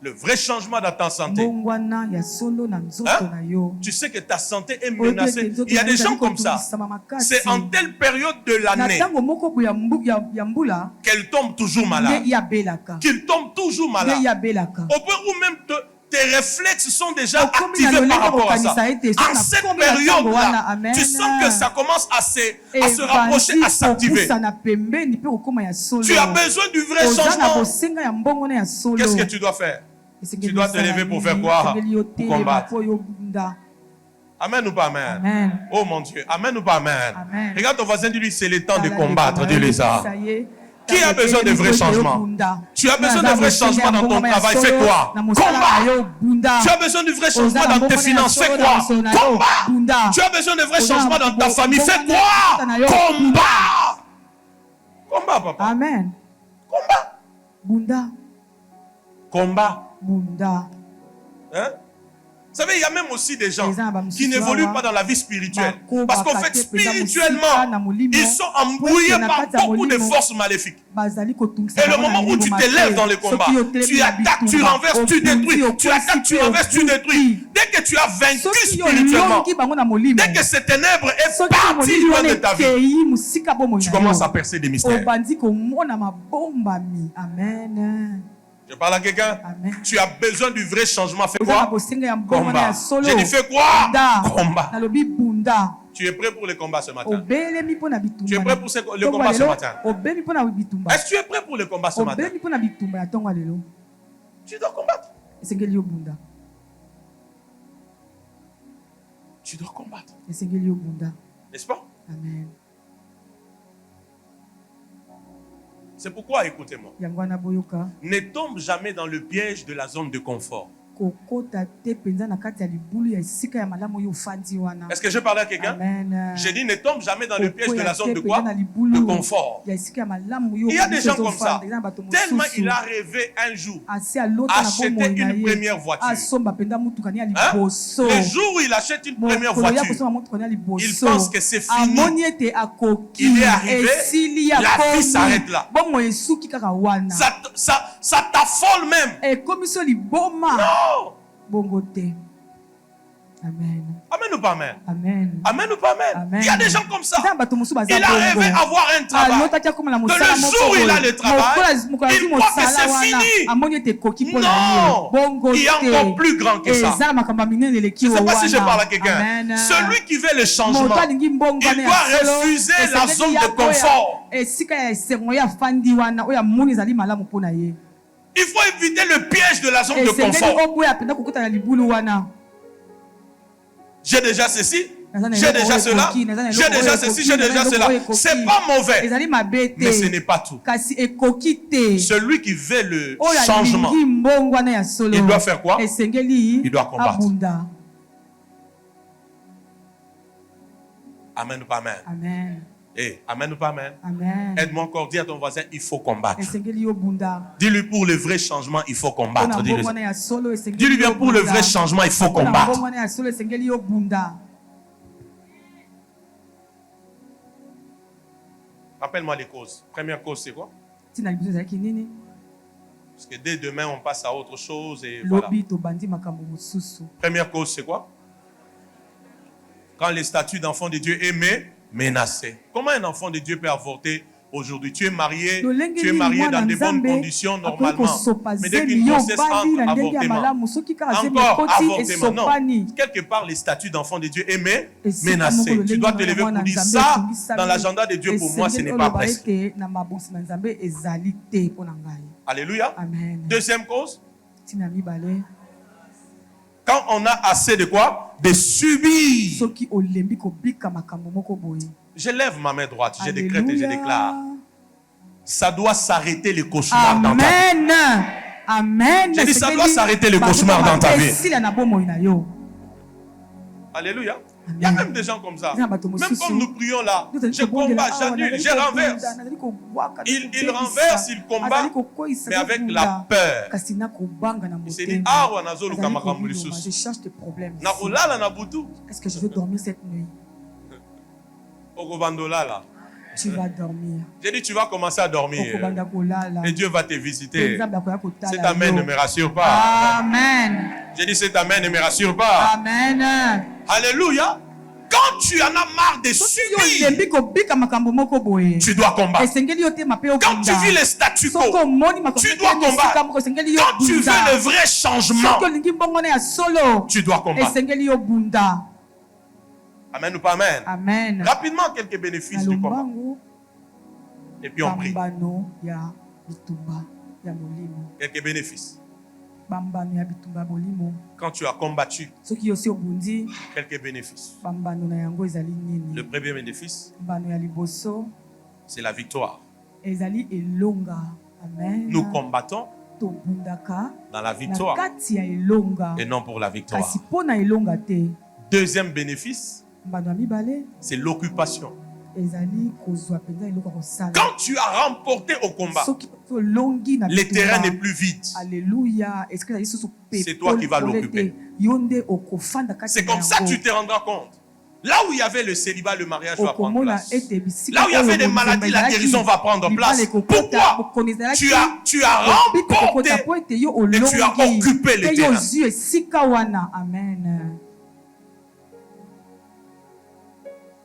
Le vrai changement dans ta santé. Hein? Tu sais que ta santé est menacée. Il y a des gens comme ça. C'est en telle période de l'année qu'elle tombe toujours malade. Qu'il tombe toujours malade. Au point où même tes réflexes sont déjà activés par rapport à ça. En cette période-là, tu sens que ça commence à se rapprocher, à s'activer. Tu as besoin du vrai changement. Qu'est-ce que tu dois faire? Tu dois te lever pour faire quoi? Pour combattre. Amen ou pas amen? Amen. Oh mon Dieu. Amen ou pas amen? Amen. Regarde ton voisin, dis-lui, c'est le temps de combattre. Dis-lui ça. Qui a besoin de vrais changements? Tu as besoin de vrais changements dans ton travail, fais quoi? Combat! Tu as besoin de vrais changements dans tes finances, fais quoi? Combat! Tu as besoin de vrais changements dans ta famille, fais quoi? Combat! Combat, papa. Amen. Combat. Bunda. Combat. Bunda. Hein? Vous savez, il y a même aussi des gens qui n'évoluent pas dans la vie spirituelle. Parce qu'en fait, spirituellement, ils sont embrouillés par beaucoup de forces maléfiques. Et le moment où tu t'élèves dans les combats, tu attaques, tu renverses, tu détruis. Tu attaques, tu renverses, tu détruis. Dès que tu as vaincu spirituellement, dès que ces ténèbres est parti loin de ta vie, tu commences à percer des mystères. Amen. Je parle à quelqu'un. Tu as besoin du vrai changement. Fais quoi? Combat. J'ai dit fais quoi? Combat. Tu es prêt pour le combat ce matin? Tu es prêt pour le combat ce matin? Est-ce que tu es prêt pour le combat ce matin? Tu dois combattre. Tu dois combattre. N'est-ce pas? Amen. C'est pourquoi, écoutez-moi, ne tombe jamais dans le piège de la zone de confort. Est-ce que je parle à quelqu'un? J'ai dit ne tombe jamais dans le piège de la zone de quoi? De confort. Il y a des gens comme ça. Tellement il a rêvé un jour acheter une première voiture. Hein? Le jour où il achète une première voiture, il pense que c'est fini. Il est arrivé, la vie s'arrête là. Ça t'affole même. Non. Amen. Amen ou pas amen? Amen. Amen ou pas amen? Amen. Il y a des gens comme ça. Il a rêvé avoir un travail. Que le jour où il a le travail, il croit que c'est fini. Non. Il y a encore plus grand que ça. Je ne sais pas si je parle à quelqu'un. Celui qui veut le changement, il doit refuser la zone de confort. Il faut éviter le piège de la zone de confort. J'ai déjà ceci, j'ai déjà cela, j'ai déjà ceci, j'ai déjà cela. C'est pas mauvais, mais ce n'est pas tout. Celui qui veut le changement, il doit faire quoi? Il doit combattre. Amen ou pas amen? Amen. Hey, amen ou pas amen? Amen. Aide-moi encore, dis à ton voisin, il faut combattre. Dis-lui pour le vrai changement, il faut combattre. Dis-lui bien pour le vrai changement, il faut combattre. Rappelle-moi les causes. Première cause, c'est quoi? Parce que dès demain, on passe à autre chose et voilà. Première cause, c'est quoi? Quand le statut d'enfant de Dieu est menacé. Comment un enfant de Dieu peut avorter aujourd'hui? Tu es marié dans de bonnes conditions normalement. Mais dès qu'une grossesse entre, avortement. Encore avortement. Non. Quelque part, le statut d'enfant de Dieu est menacé. Tu dois te lever pour dire ça, dans l'agenda de Dieu pour moi, ce n'est pas prescrit. Alléluia. Amen. Deuxième cause. Quand on a assez de quoi? De subir. Je lève ma main droite, je décrète et je déclare. Ça doit s'arrêter le cauchemar dans ta vie. Amen. J'ai dit ça doit s'arrêter le cauchemar dans ta vie. Alléluia. Il y a même des gens comme ça. Même comme nous prions là, je combats, j'annule, je renverse. Il renverse, il combat, mais avec la peur. Il s'est dit, ah, je cherche tes problèmes. Est-ce que je veux dormir cette nuit? Tu vas dormir. J'ai dit, tu vas commencer à dormir. Et Dieu va te visiter. Cet amen ne me rassure pas. Amen. J'ai dit, cet amen ne me rassure pas. Amen. Alléluia. Quand tu en as marre de subir, tu dois combattre. Quand tu vis le statu quo, tu dois combattre. Quand tu veux le vrai changement, tu dois combattre. Amen ou pas amen? Amen. Rapidement, quelques bénéfices du combat. Et puis on prie. Quelques bénéfices. Quand tu as combattu, quelques bénéfices. Le premier bénéfice, c'est la victoire. Nous combattons dans la victoire et non pour la victoire. Deuxième bénéfice, c'est l'occupation. Quand tu as remporté au combat, le terrain n'est plus vide. C'est toi qui vas l'occuper. C'est comme ça que tu te rendras compte. Là où il y avait le célibat, le mariage va prendre place. Là où il y avait des maladies, la guérison va prendre place. Pourquoi? Tu as remporté et tu as occupé le terrain. Amen.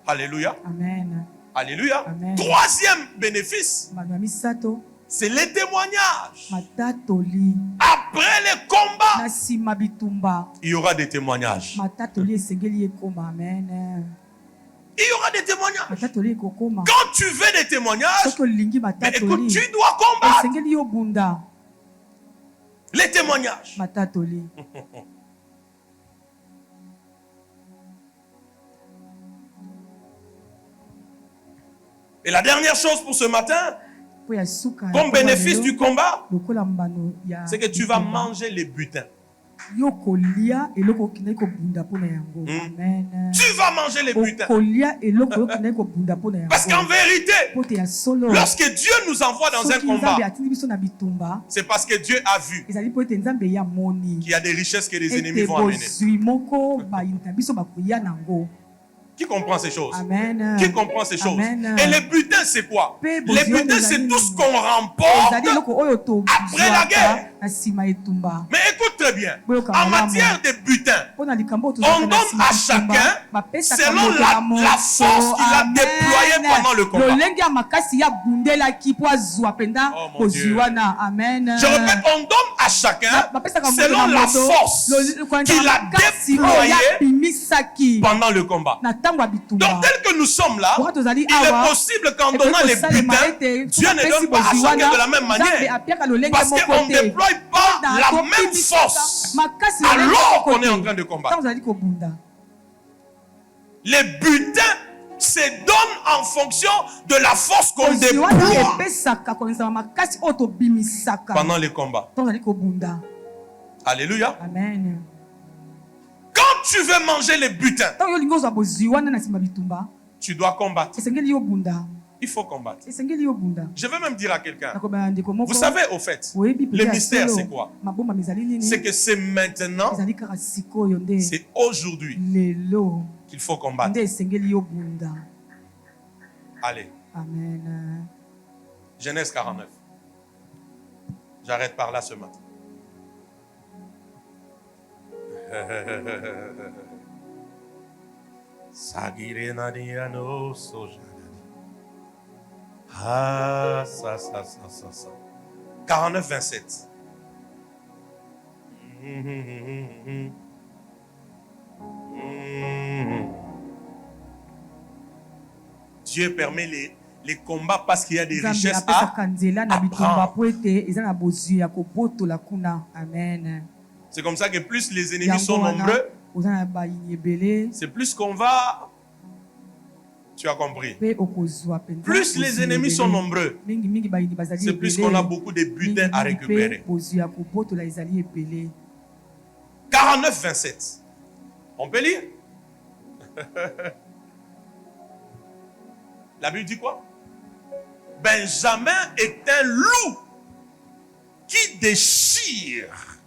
Alléluia. Amen. Alléluia. Amen. Troisième bénéfice, c'est les témoignages. Après les combats, il y aura des témoignages. Il y aura des témoignages. Quand tu veux des témoignages, mais écoute, tu dois combattre. Les témoignages. Et la dernière chose pour ce matin, comme bénéfice du combat, c'est que tu vas manger les butins. Tu vas manger les butins. Parce qu'en vérité, lorsque Dieu nous envoie dans un combat, c'est parce que Dieu a vu qu'il y a des richesses que les ennemis vont amener. Qui comprend ces choses? Amen. Qui comprend ces choses? Amen. Et les butins, c'est quoi? Les butins, c'est tout ce qu'on remporte après la guerre. Mais écoute très bien, en matière de butins, on donne à chacun selon la force qu'il a déployée pendant le combat. Oh mon Dieu. Je répète, on donne à chacun selon la force qu'il a déployée pendant le combat. Donc tel que nous sommes là, il est possible qu'en donnant les butins, Dieu ne donne pas à chacun de la même manière. Parce qu'on ne déploie pas la même force alors qu'on est en train de combattre. Les butins se donnent en fonction de la force qu'on déploie pendant les combats. Alléluia. Amen. Quand tu veux manger les butins, tu dois combattre. Il faut combattre. Je vais même dire à quelqu'un, vous savez au fait, le mystère c'est quoi? C'est que c'est maintenant, c'est aujourd'hui qu'il faut combattre. Allez. Amen. Genèse 49. J'arrête par là ce matin. Ah, ça. 49, 27. Dieu permet les combats parce qu'il y a des richesses à apprendre. C'est comme ça que plus les ennemis sont nombreux, c'est plus qu'on va... Tu as compris. Plus les ennemis sont nombreux, c'est plus qu'on a beaucoup de butins à récupérer. 49, 27. On peut lire? La Bible dit quoi? Benjamin est un loup qui déchire.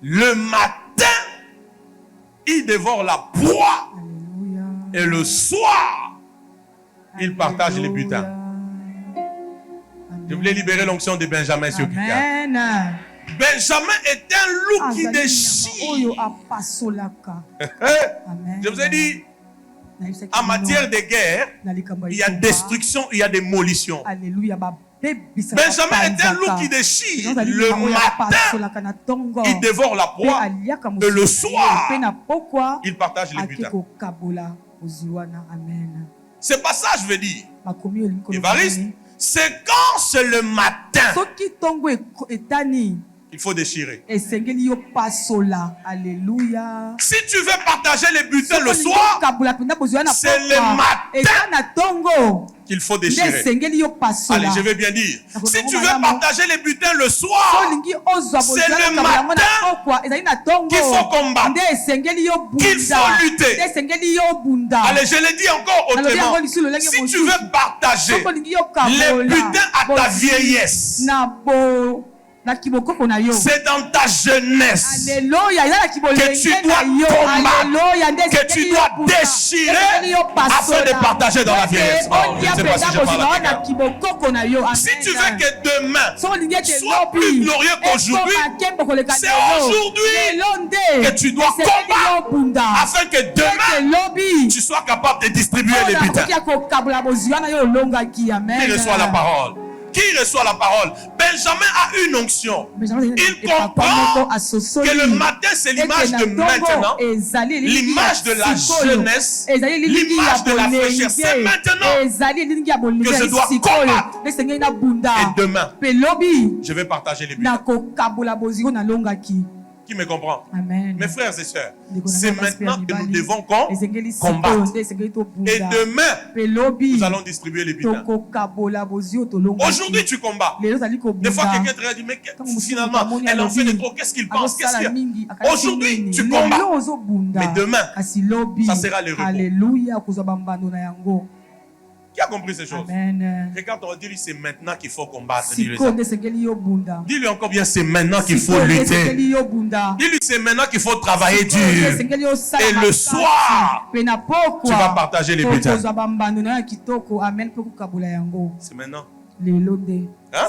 Le matin, il dévore la proie. Et le soir, il partage les butins. Je voulais libérer l'onction de Benjamin sur quelqu'un. Benjamin est un loup qui déchire. Je vous ai dit, en matière de guerre, il y a destruction, il y a démolition. Benjamin est un loup qui déchire. Le matin, il dévore la proie. Et le soir, il partage les butins. Ce passage veut dire, Évariste, c'est quand c'est le matin Il faut déchirer. Alléluia. Si tu veux partager les bulletins le soir, c'est le matin qu'il faut déchirer. Allez, je vais bien dire. Si tu veux partager les bulletins le soir, c'est le matin qu'il faut combattre, qu'il faut lutter. Allez, je le dis encore autrement. Si tu veux partager les bulletins à ta vieillesse, c'est dans ta jeunesse que tu dois combattre, que tu dois déchirer afin de partager dans la vieillesse. Oh, je ne sais pas si je parle à quelqu'un. Si tu veux que demain soit plus glorieux qu'aujourd'hui, c'est aujourd'hui que tu dois combattre afin que demain tu sois capable de distribuer les bulletins. Qui reçoit la parole? Qui reçoit la parole? Benjamin a une onction. Il comprend que le matin, c'est l'image de maintenant, l'image de la jeunesse, l'image de la fraîcheur. C'est maintenant que je dois combattre. Et demain, je vais partager les bulletins. Qui me comprend? Amen. Mes frères et sœurs, c'est maintenant que nous devons combattre. Et demain, nous allons distribuer les bulletins. Aujourd'hui, tu combats. Des fois, quelqu'un te dit, mais finalement, elle en fait de trop. Qu'est-ce qu'il pense? Aujourd'hui, tu combats. Mais demain, ça sera le repos. Qui a compris ces choses? Amen. Regarde, on va dire, c'est maintenant qu'il faut combattre. Dis-lui encore bien, c'est maintenant qu'il faut lutter. Dis-lui, c'est maintenant qu'il faut travailler dur. Et le soir, tu vas partager les bulletins. C'est maintenant. Hein?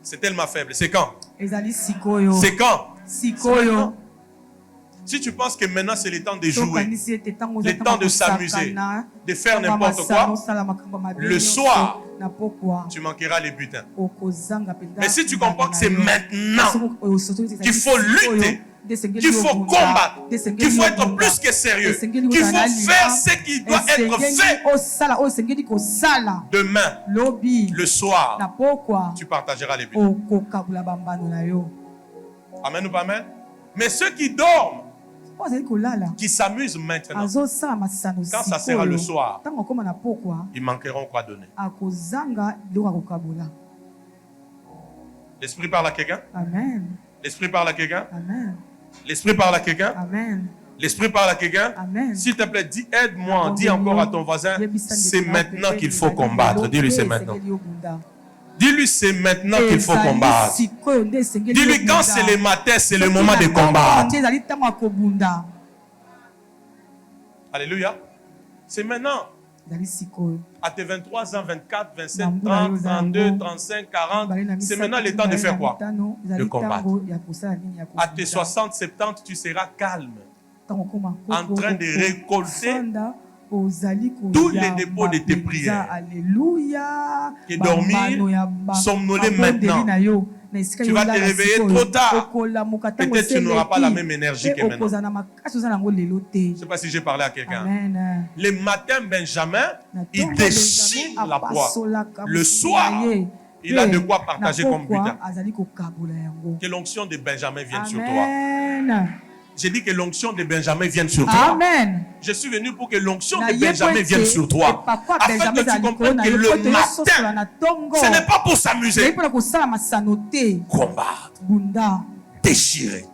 C'est tellement faible. C'est quand? C'est quand? Si tu penses que maintenant c'est le temps de jouer, le temps de s'amuser, de faire n'importe quoi, le soir, tu manqueras les butins. Mais si tu comprends que c'est maintenant qu'il faut lutter, qu'il faut combattre, qu'il faut être plus que sérieux, qu'il faut faire ce qui doit être fait, demain, le soir, tu partageras les butins. Amen ou pas amen? Mais ceux qui dorment, qui s'amusent maintenant, quand ça sera le soir, ils manqueront quoi donner. L'esprit parle à quelqu'un? Amen. L'esprit parle à quelqu'un? Amen. L'esprit parle à quelqu'un? Amen. L'esprit parle à quelqu'un? S'il te plaît, dis, aide-moi, dis encore à ton voisin, c'est maintenant qu'il faut combattre. Dis-lui, c'est maintenant. Dis-lui, c'est maintenant qu'il faut combattre. Dis-lui, quand c'est le matin, c'est le moment de combattre. Alléluia. C'est maintenant. À tes 23 ans, 24, 27, 30, 32, 35, 40, c'est maintenant le temps de faire quoi? De combattre. À tes 60, 70, tu seras calme, en train de récolter tous les dépôts de tes prières. Alléluia. Et dormir, somnoler maintenant. Tu vas te réveiller trop tard. Peut-être tu n'auras pas la même énergie que maintenant. Je ne sais pas si j'ai parlé à quelqu'un. Le matin, Benjamin, il déchire la poire. Le soir, il a de quoi partager comme butin. Que l'onction de Benjamin vienne sur toi. J'ai dit que l'onction de Benjamin vienne sur toi. Amen. Je suis venu pour que l'onction de Benjamin vienne sur toi. Afin que tu comprennes que le matin, ce n'est pas pour s'amuser. Combattre. Déchirer.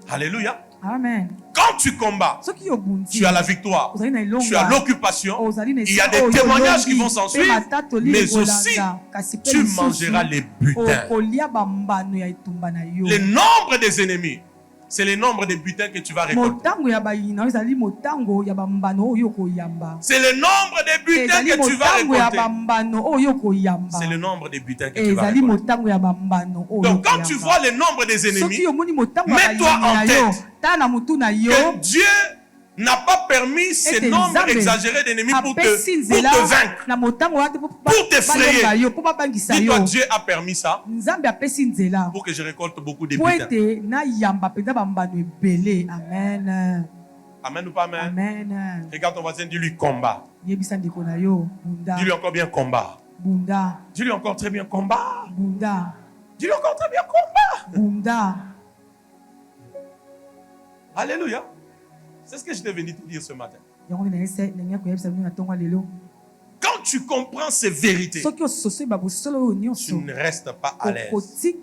Alléluia. Amen. Quand tu combats, tu as la victoire, tu as l'occupation, il y a des témoignages qui vont s'en suivre, mais aussi tu mangeras les butins. Le nombre des ennemis, c'est le nombre de butins que tu vas récolter. C'est le nombre de butins que tu vas récolter. C'est le nombre de butins que tu vas récolter. Donc quand tu vois le nombre des ennemis, mets-toi en tête que Dieu n'a pas permis ce nombre exagéré d'ennemis pour te vaincre, pour t'effrayer. Dis-toi, Dieu a permis ça pour que je récolte beaucoup de butins. Amen. Amen ou pas amen? Amen. Regarde ton voisin, dis-lui combat. Dis-lui encore bien combat. Bunda. Dis-lui encore très bien combat. Bunda. Dis-lui encore très bien combat. Bunda. Alléluia. C'est ce que je t'ai venu te dire ce matin. Quand tu comprends ces vérités, tu ne restes pas à l'aise. Tu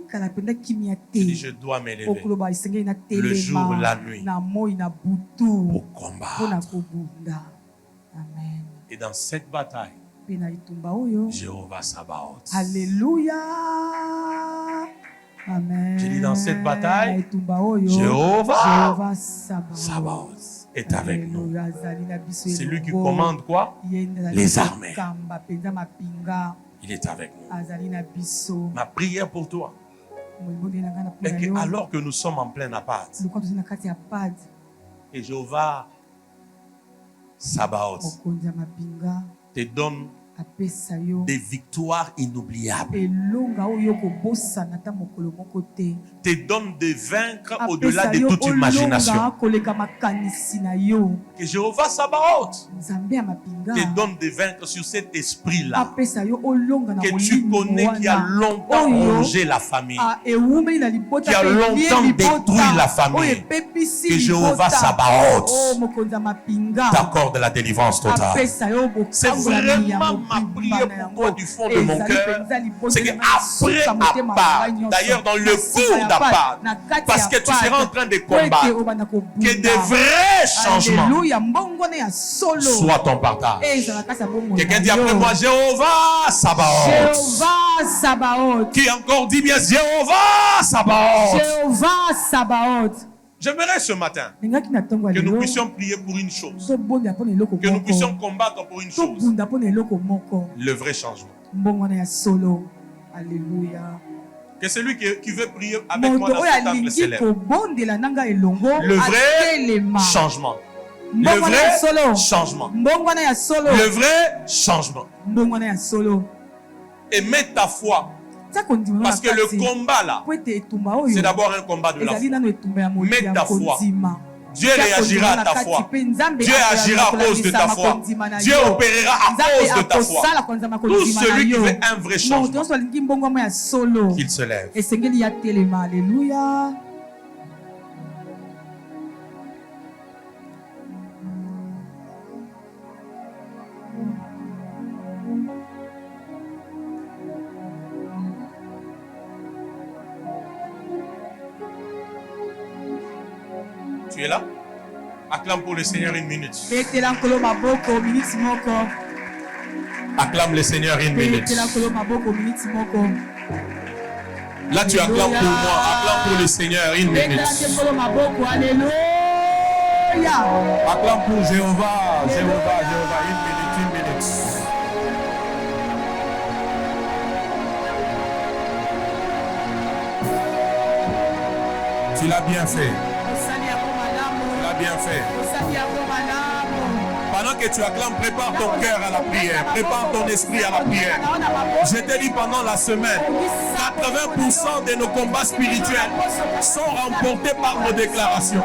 dis, je dois m'élever le jour, la nuit, pour combattre. Et dans cette bataille, Jéhovah Sabaoth. Alléluia. Amen. J'ai dit dans cette bataille, Jéhovah Sabaoth est avec nous. C'est lui qui commande quoi? Les armées. Il est avec nous. Ma prière pour toi est que alors que nous sommes en plein appart, et Jéhovah Sabaoth te donne des victoires inoubliables. Te donne de vaincre au-delà de toute imagination. Que Jéhovah Sabaoth te donne de vaincre sur cet esprit-là que tu connais qui a longtemps rongé la famille, qui a longtemps détruit la famille. Que Jéhovah Sabaoth t'accorde la délivrance totale. C'est vraiment ma prière pour toi du fond de mon cœur. C'est qu'après Appart, d'ailleurs dans le cours d'Appart, parce que tu seras en train de combattre, que de vrais changements soient ton partage. Quelqu'un dit après moi, Jéhovah Sabaoth. Jéhovah Sabaoth. Qui encore dit bien Jéhovah Sabaoth. Jéhovah Sabaoth. J'aimerais ce matin que nous puissions prier pour une chose, que nous puissions combattre pour une chose, le vrai changement. Alléluia. Que celui qui veut prier avec moi dans ce temple s'élève. Le vrai changement. Le vrai changement. Le vrai changement. Et mets ta foi. Parce que le combat là, c'est d'abord un combat de la foi. Mets ta foi. Dieu réagira à ta foi. Dieu agira à cause de ta foi. Dieu opérera à cause de ta foi. Tout celui qui veut un vrai changement, qu'il se lève. Alléluia. Tu es là? Acclame pour le Seigneur une minute. Acclame le Seigneur une minute. Là, tu acclames pour moi. Acclame pour le Seigneur une minute. Acclame pour Jéhovah. Jéhovah. Une minute. Tu l'as bien fait. Bien fait. Pendant que tu acclames, prépare ton cœur à la prière, prépare ton esprit à la prière. Je te dis pendant la semaine, 80% de nos combats spirituels sont remportés par nos déclarations.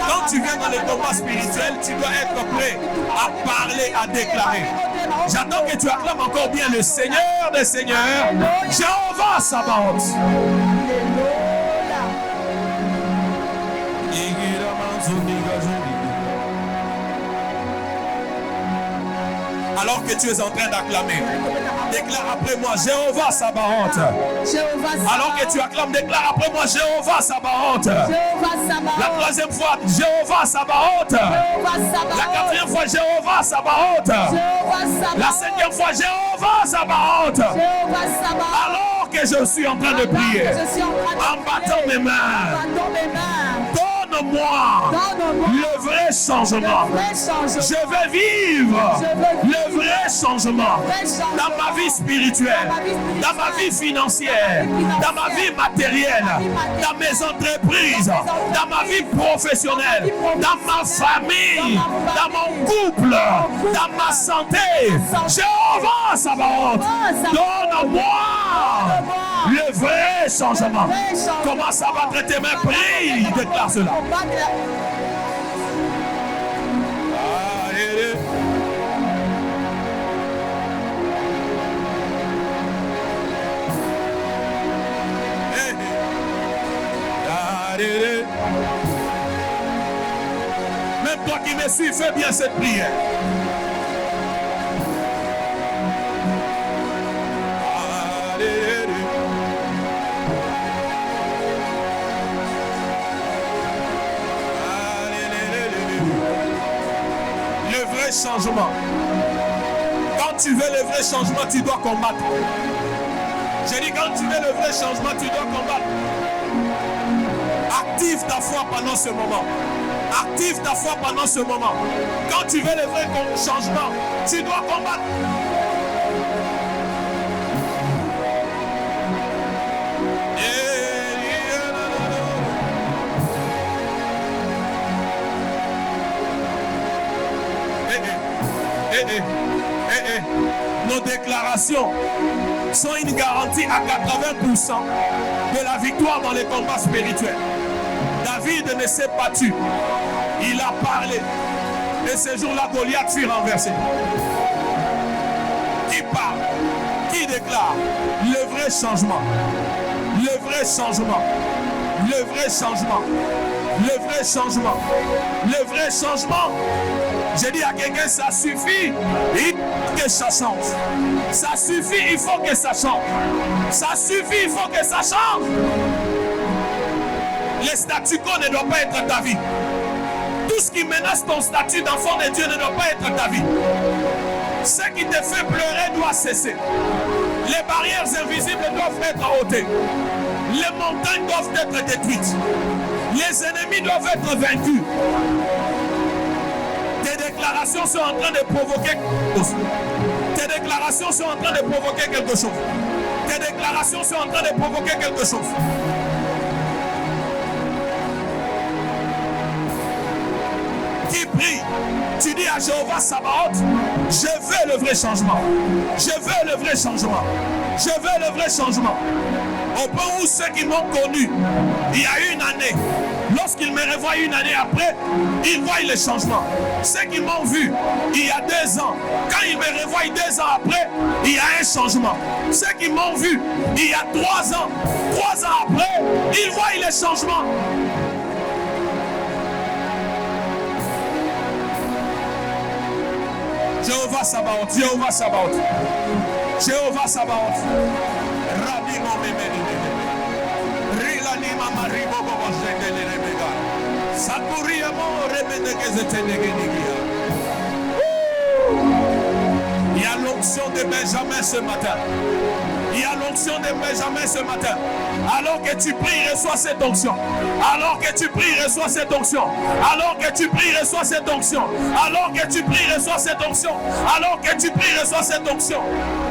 Quand tu viens dans les combats spirituels, tu dois être prêt à parler, à déclarer. J'attends que tu acclames encore bien le Seigneur des Seigneurs, Jéhovah Sabaoth. Alors que tu es en train d'acclamer, déclare après moi Jéhovah Sabaoth. Alors que tu acclames, déclare après moi Jéhovah Sabaoth. La troisième fois, Jéhovah Sabaoth. La quatrième fois, Jéhovah Sabaoth. La cinquième fois, Jéhovah Sabaoth. Alors que je suis en train de prier, en battant mes mains, donne-moi le vrai changement. Je vais vivre le vrai changement dans ma vie spirituelle, dans ma vie financière, dans ma vie matérielle, dans mes entreprises, dans ma vie professionnelle, dans ma famille, dans mon couple, dans ma santé. Jéhovah Sabaoth, donne-moi le vrai changement. Commence à battre tes mains, prie, déclare cela. Toi qui me suis, fais bien cette prière. Le vrai changement. Quand tu veux le vrai changement, tu dois combattre. J'ai dit, quand tu veux le vrai changement, tu dois combattre. Active ta foi pendant ce moment. Active ta foi pendant ce moment. Quand tu veux le vrai changement, tu dois combattre. Nos déclarations sont une garantie à 80% de la victoire dans les combats spirituels. David ne s'est pas tué. Il a parlé. Et ce jour-là, Goliath fut renversé. Qui parle? Qui déclare? Le vrai changement. Le vrai changement. Le vrai changement. Le vrai changement. Le vrai changement. J'ai dit à quelqu'un, ça suffit. Il faut que ça change. Ça suffit, il faut que ça change. Ça suffit, il faut que ça change. Le statu quo ne doit pas être ta vie. Tout ce qui menace ton statut d'enfant de Dieu ne doit pas être ta vie. Ce qui te fait pleurer doit cesser. Les barrières invisibles doivent être ôtées. Les montagnes doivent être détruites. Les ennemis doivent être vaincus. Tes déclarations sont en train de provoquer quelque chose. Tes déclarations sont en train de provoquer quelque chose. Tes déclarations sont en train de provoquer quelque chose. Qui prie, tu dis à Jéhovah Sabaoth, je veux le vrai changement. Je veux le vrai changement. Je veux le vrai changement. Au point où ceux qui m'ont connu, il y a une année, lorsqu'ils me revoient une année après, ils voient le changement. Ceux qui m'ont vu il y a 2 ans, quand ils me revoient 2 ans après, il y a un changement. Ceux qui m'ont vu il y a 3 ans, 3 ans après, ils voient le changement. Jéhovah Sabaoth, Jéhovah Sabaoth, Jéhovah Sabaoth. Rabbi Momemeni, Rilani Mamaribo Boboshendele Rebega, Sakuria Mo Rebedegezeteneginia. Il y a l'onction de Benjamin ce matin. Il y a l'onction de Benjamin ce matin. Alors que tu pries, reçois cette onction. Alors que tu pries, reçois cette onction. Alors que tu pries, reçois cette onction. Alors que tu pries, reçois cette onction. Alors que tu pries, reçois cette onction.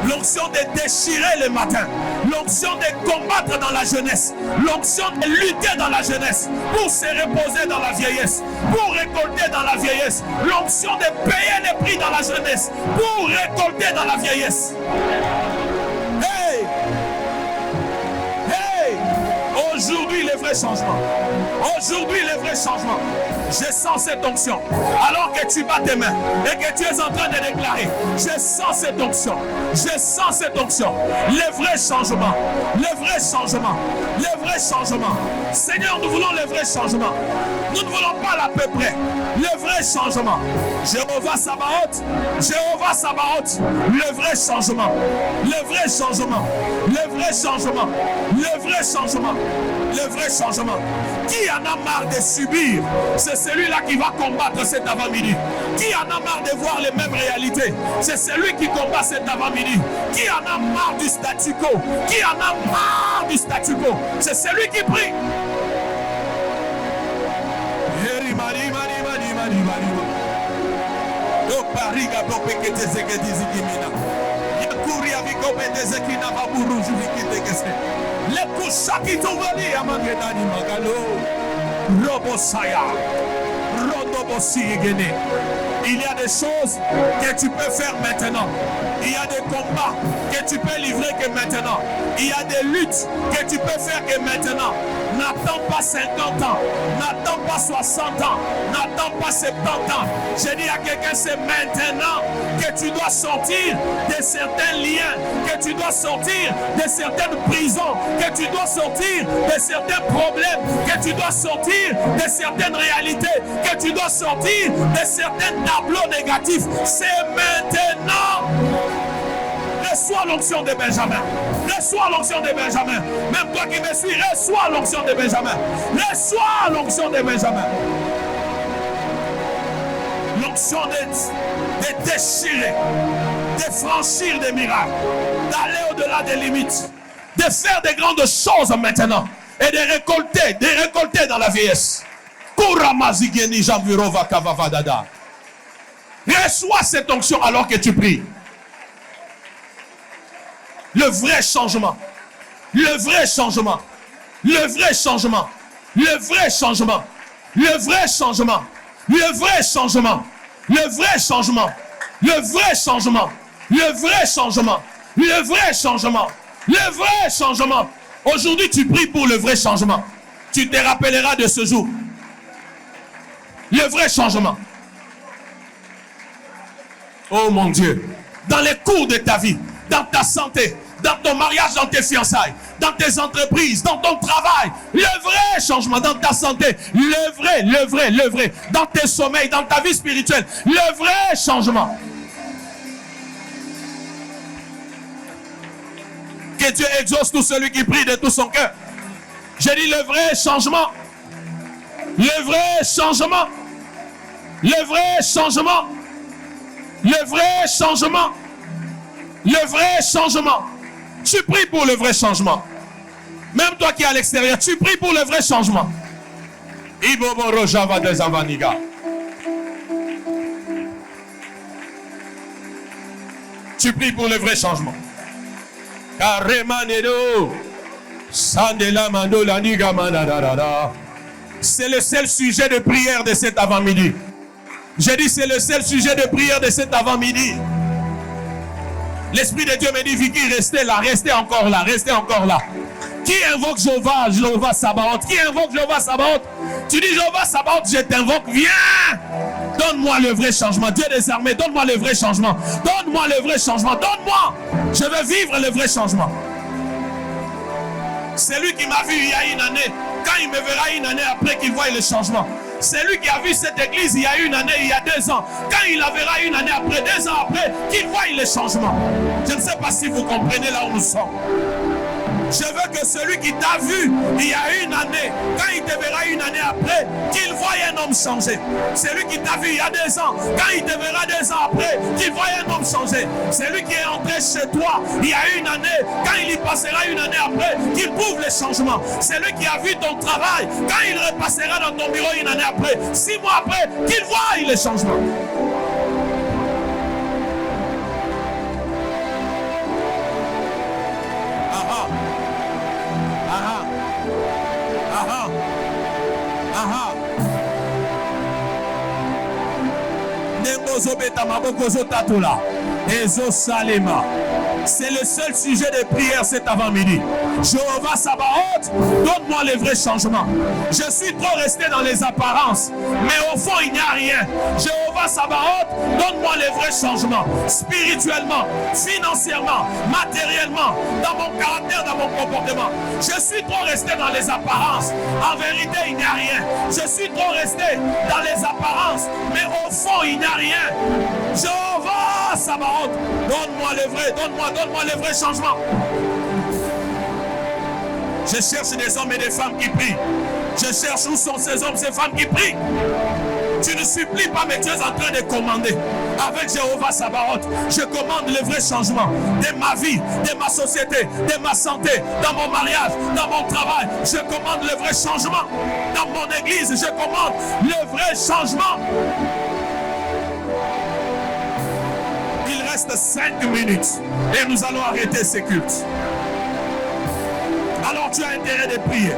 L'onction de déchirer le matin. L'onction de combattre dans la jeunesse. L'onction de lutter dans la jeunesse. Pour se reposer dans la vieillesse. Pour récolter dans la vieillesse. L'onction de payer les prix dans la jeunesse. Pour récolter dans la vieillesse. Aujourd'hui, le vrai changement. Aujourd'hui, le vrai changement. Je sens cette onction. Alors que tu bats tes mains et que tu es en train de déclarer, je sens cette onction. Je sens cette onction. Le vrai changement. Le vrai changement. Le vrai changement. Seigneur, nous voulons le vrai changement. Nous ne voulons pas l'à peu près. Le vrai changement. Jéhovah Sabaoth. Jéhovah Sabaoth. Le vrai changement. Le vrai changement. Le vrai changement. Le vrai changement. Le vrai changement. Qui en a marre de subir? C'est celui-là qui va combattre cet avant-midi. Qui en a marre de voir les mêmes réalités? C'est celui qui combat cet avant-midi. Qui en a marre du statu quo? Qui en a marre du statu quo? C'est celui qui prie. Le kushaki tuvali amangedani magalo robosaya rodobosi gene Il y a des choses que tu peux faire maintenant. Il y a des combats que tu peux livrer que maintenant. Il y a des luttes que tu peux faire que maintenant. N'attends pas 50 ans. N'attends pas 60 ans. N'attends pas 70 ans. Je dis à quelqu'un, c'est maintenant que tu dois sortir de certains liens, que tu dois sortir de certaines prisons, que tu dois sortir de certains problèmes, que tu dois sortir de certaines réalités, que tu dois sortir de certains tableaux négatifs. C'est maintenant. Reçois l'onction de Benjamin. Reçois l'onction de Benjamin. Même toi qui me suis, reçois l'onction de Benjamin. Reçois l'onction de Benjamin. L'onction de déchirer, de franchir des miracles, d'aller au-delà des limites, de faire des grandes choses maintenant et de récolter dans la vieillesse. Reçois cette onction alors que tu pries. Le vrai changement. Le vrai changement. Le vrai changement. Le vrai changement. Le vrai changement. Le vrai changement. Le vrai changement. Le vrai changement. Le vrai changement. Le vrai changement. Le vrai changement. Aujourd'hui, tu pries pour le vrai changement. Tu te rappelleras de ce jour. Le vrai changement. Oh mon Dieu. Dans les cours de ta vie, dans ta santé, dans ton mariage, dans tes fiançailles, dans tes entreprises, dans ton travail, le vrai changement, dans ta santé, le vrai, dans tes sommeils, dans ta vie spirituelle, le vrai changement. Que Dieu exauce tout celui qui prie de tout son cœur. J'ai dit le vrai changement, le vrai changement, le vrai changement, le vrai changement, le vrai changement. Tu pries pour le vrai changement. Même toi qui es à l'extérieur, tu pries pour le vrai changement. Tu pries pour le vrai changement. C'est le seul sujet de prière de cet avant-midi. J'ai dit c'est le seul sujet de prière de cet avant-midi. L'Esprit de Dieu me dit, Vicky, restez là, restez encore là, restez encore là. Qui invoque Jéhovah Sabaoth? Qui invoque Jéhovah Sabaoth? Tu dis Jéhovah Sabaoth, je t'invoque, viens. Donne-moi le vrai changement. Dieu des armées, donne-moi le vrai changement. Donne-moi le vrai changement. Donne-moi. Je veux vivre le vrai changement. C'est lui qui m'a vu il y a une année. Quand il me verra une année après qu'il voie le changement. C'est lui qui a vu cette église il y a une année, il y a 2 ans. Quand il la verra une année après, 2 ans après, qu'il voie le changement. Je ne sais pas si vous comprenez là où nous sommes. Je veux que celui qui t'a vu il y a une année, quand il te verra une année après, qu'il voie un homme changer. Celui qui t'a vu il y a 2 ans, quand il te verra 2 ans après, qu'il voie un homme changer. Celui qui est entré chez toi il y a une année, quand il y passera une année après, qu'il prouve le changement. Celui qui a vu ton travail, quand il repassera dans ton bureau une année après, 6 mois après, qu'il voie le changement. C'est le seul sujet de prière cet avant-midi. Jéhovah Sabaoth, donne-moi les vrais changements. Je suis trop resté dans les apparences, mais au fond il n'y a rien. Jéhovah Sabaoth, donne-moi les vrais changements. Spirituellement, financièrement, matériellement, dans mon caractère, dans mon comportement. Je suis trop resté dans les apparences. En vérité, il n'y a rien. Je suis trop resté dans les apparences, mais au fond il n'y a rien. Jéhovah Sabaoth, donne-moi le vrai, donne-moi le vrai changement. Je cherche des hommes et des femmes qui prient. Je cherche où sont ces hommes, ces femmes qui prient. Tu ne supplies pas, mais tu es en train de commander. Avec Jéhovah Sabaoth, je commande le vrai changement de ma vie, de ma société, de ma santé, dans mon mariage, dans mon travail. Je commande le vrai changement. Dans mon église, je commande le vrai changement. Il reste 5 minutes et nous allons arrêter ces cultes. Alors tu as intérêt de prier.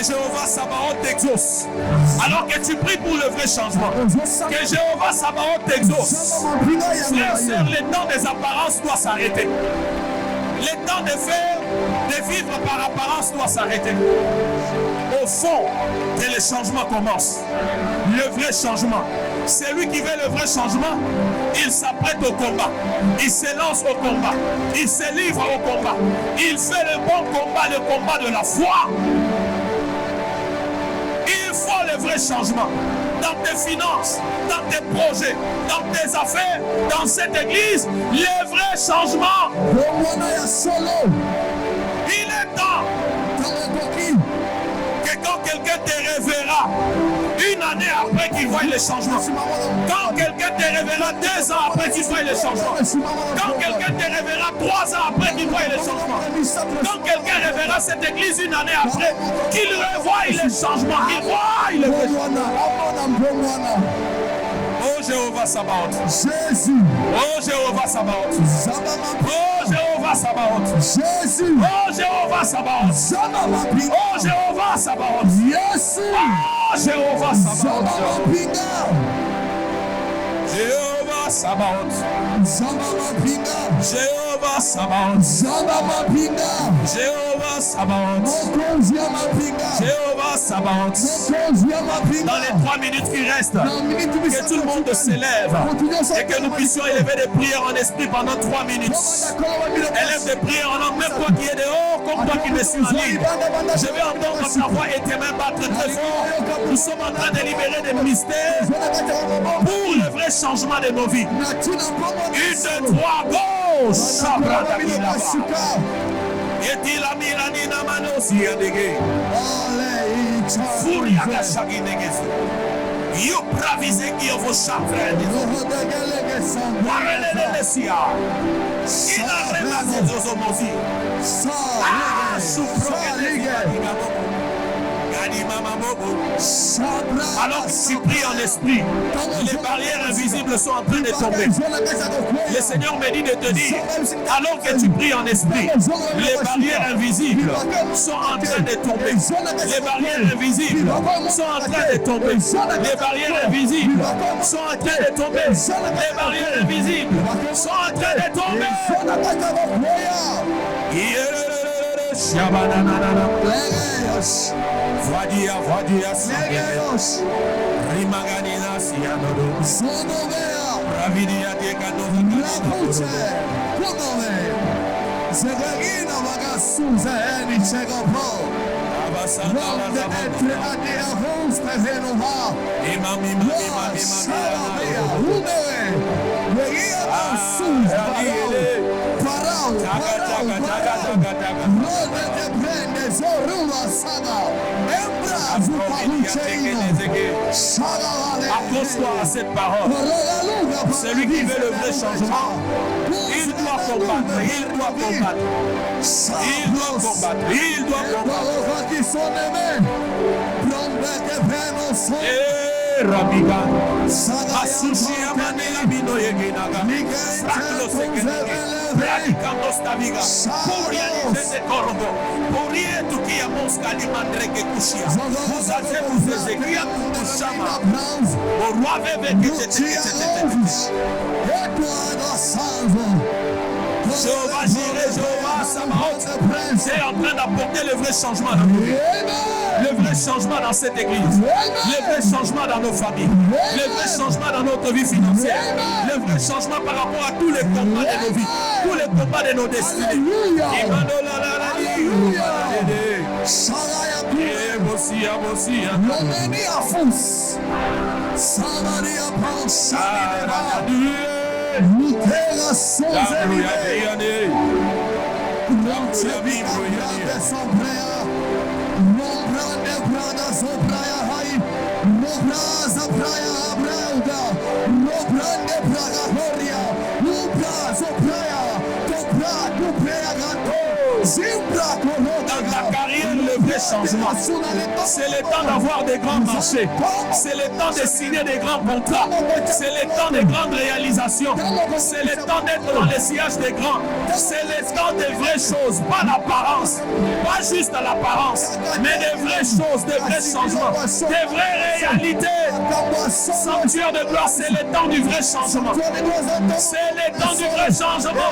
Que Jéhovah Sabaoth t'exauce. Alors que tu pries pour le vrai changement. Que Jéhovah Sabaoth t'exauce. Frères, sœurs, le temps des apparences doit s'arrêter. Le temps de vivre par apparence doit s'arrêter. Au fond, que le changement commence. Le vrai changement. Celui qui veut le vrai changement, il s'apprête au combat. Il se lance au combat. Il se livre au combat. Il fait le bon combat, le combat de la foi. Il faut le vrai changement. Dans tes finances, dans tes projets, dans tes affaires, dans cette église, le vrai changement. Il est temps que quand quelqu'un te révérera, une année après qu'il voie le changement, quand quelqu'un te révérera 2 ans après qu'il voie le changement, quand quelqu'un te révérera 3 ans après qu'il voie le changement, quand quelqu'un révérera cette église une année après, qu'il revoie le changement, qu'il voie le changement. Oh Jéhovah Sabaoth. Jésus. Oh Jéhovah Sabaoth. Oh Jéhovah Sabaoth. Jésus. Oh Jéhovah Sabaoth. Oh Jéhovah Sabaoth. Jésus. Oh Jéhovah Sabaoth. Jéhovah Sabaoth. Jéhovah Sabaoth. Jéhovah Sabaoth. Jéhovah Sabaoth. Dans les 3 minutes qui restent, que tout le monde se lève et que nous puissions élever des prières en esprit pendant 3 minutes. Élève des prières en langue, même toi qui es dehors, comme toi qui me suis en ligne. Je vais entendre ta voix et tes mains battre très fort. Nous sommes en train de libérer des mystères pour le vrai changement de nos vies. 1, 2, 3, gauche. You pravisez qui vos chakras. Warelelesia. Il a remassé des osomosi. Ah, alors que tu pries en esprit, les barrières invisibles sont en train de tomber. Le Seigneur me dit de te dire, alors que tu pries en esprit, les barrières invisibles sont en train de tomber. Les barrières invisibles sont en train de tomber. Les barrières invisibles sont en train de tomber. Les barrières invisibles sont en train de tomber. Vadia, vadia, Rimaganina, Sianodo, Ravidia, Diagano, Zegarina Magasuza and Chegopo. Ronde entre a Diavons Pevenova. Accroche-toi à cette parole. Celui qui veut le vrai changement, il doit combattre, il doit combattre. Il doit combattre, il doit combattre. Rabiga, Asushi Amanela Bino Yegenaga, Fraclo Sekenege, Radicando Staviga, Puria Nise Corbo, Puria Tukia Moscali Mandreke Kushia, Musaze Muzezekia Kushama, Orwave Vekete. Jéhovah Jireh, Jéhovah Sabaoth, c'est en train d'apporter le vrai changement dans nos vies. Le vrai changement dans cette église. Le vrai changement dans nos familles. Le vrai changement dans notre vie financière. Le vrai changement par rapport à tous les combats de nos vies. Tous les combats de nos destinées. Dans ta carrière, le vrai changements. C'est le temps d'avoir des grands marchés. C'est le temps de signer des grands contrats. C'est le temps des grandes réalisations. C'est le temps d'être dans le sillage des grands. C'est le temps des vraies choses, pas l'apparence. Pas juste l'apparence, mais des vraies choses, des vrais changements, des vraies réalités. Sanctuaire de gloire, c'est le temps du vrai changement. C'est le temps du vrai changement.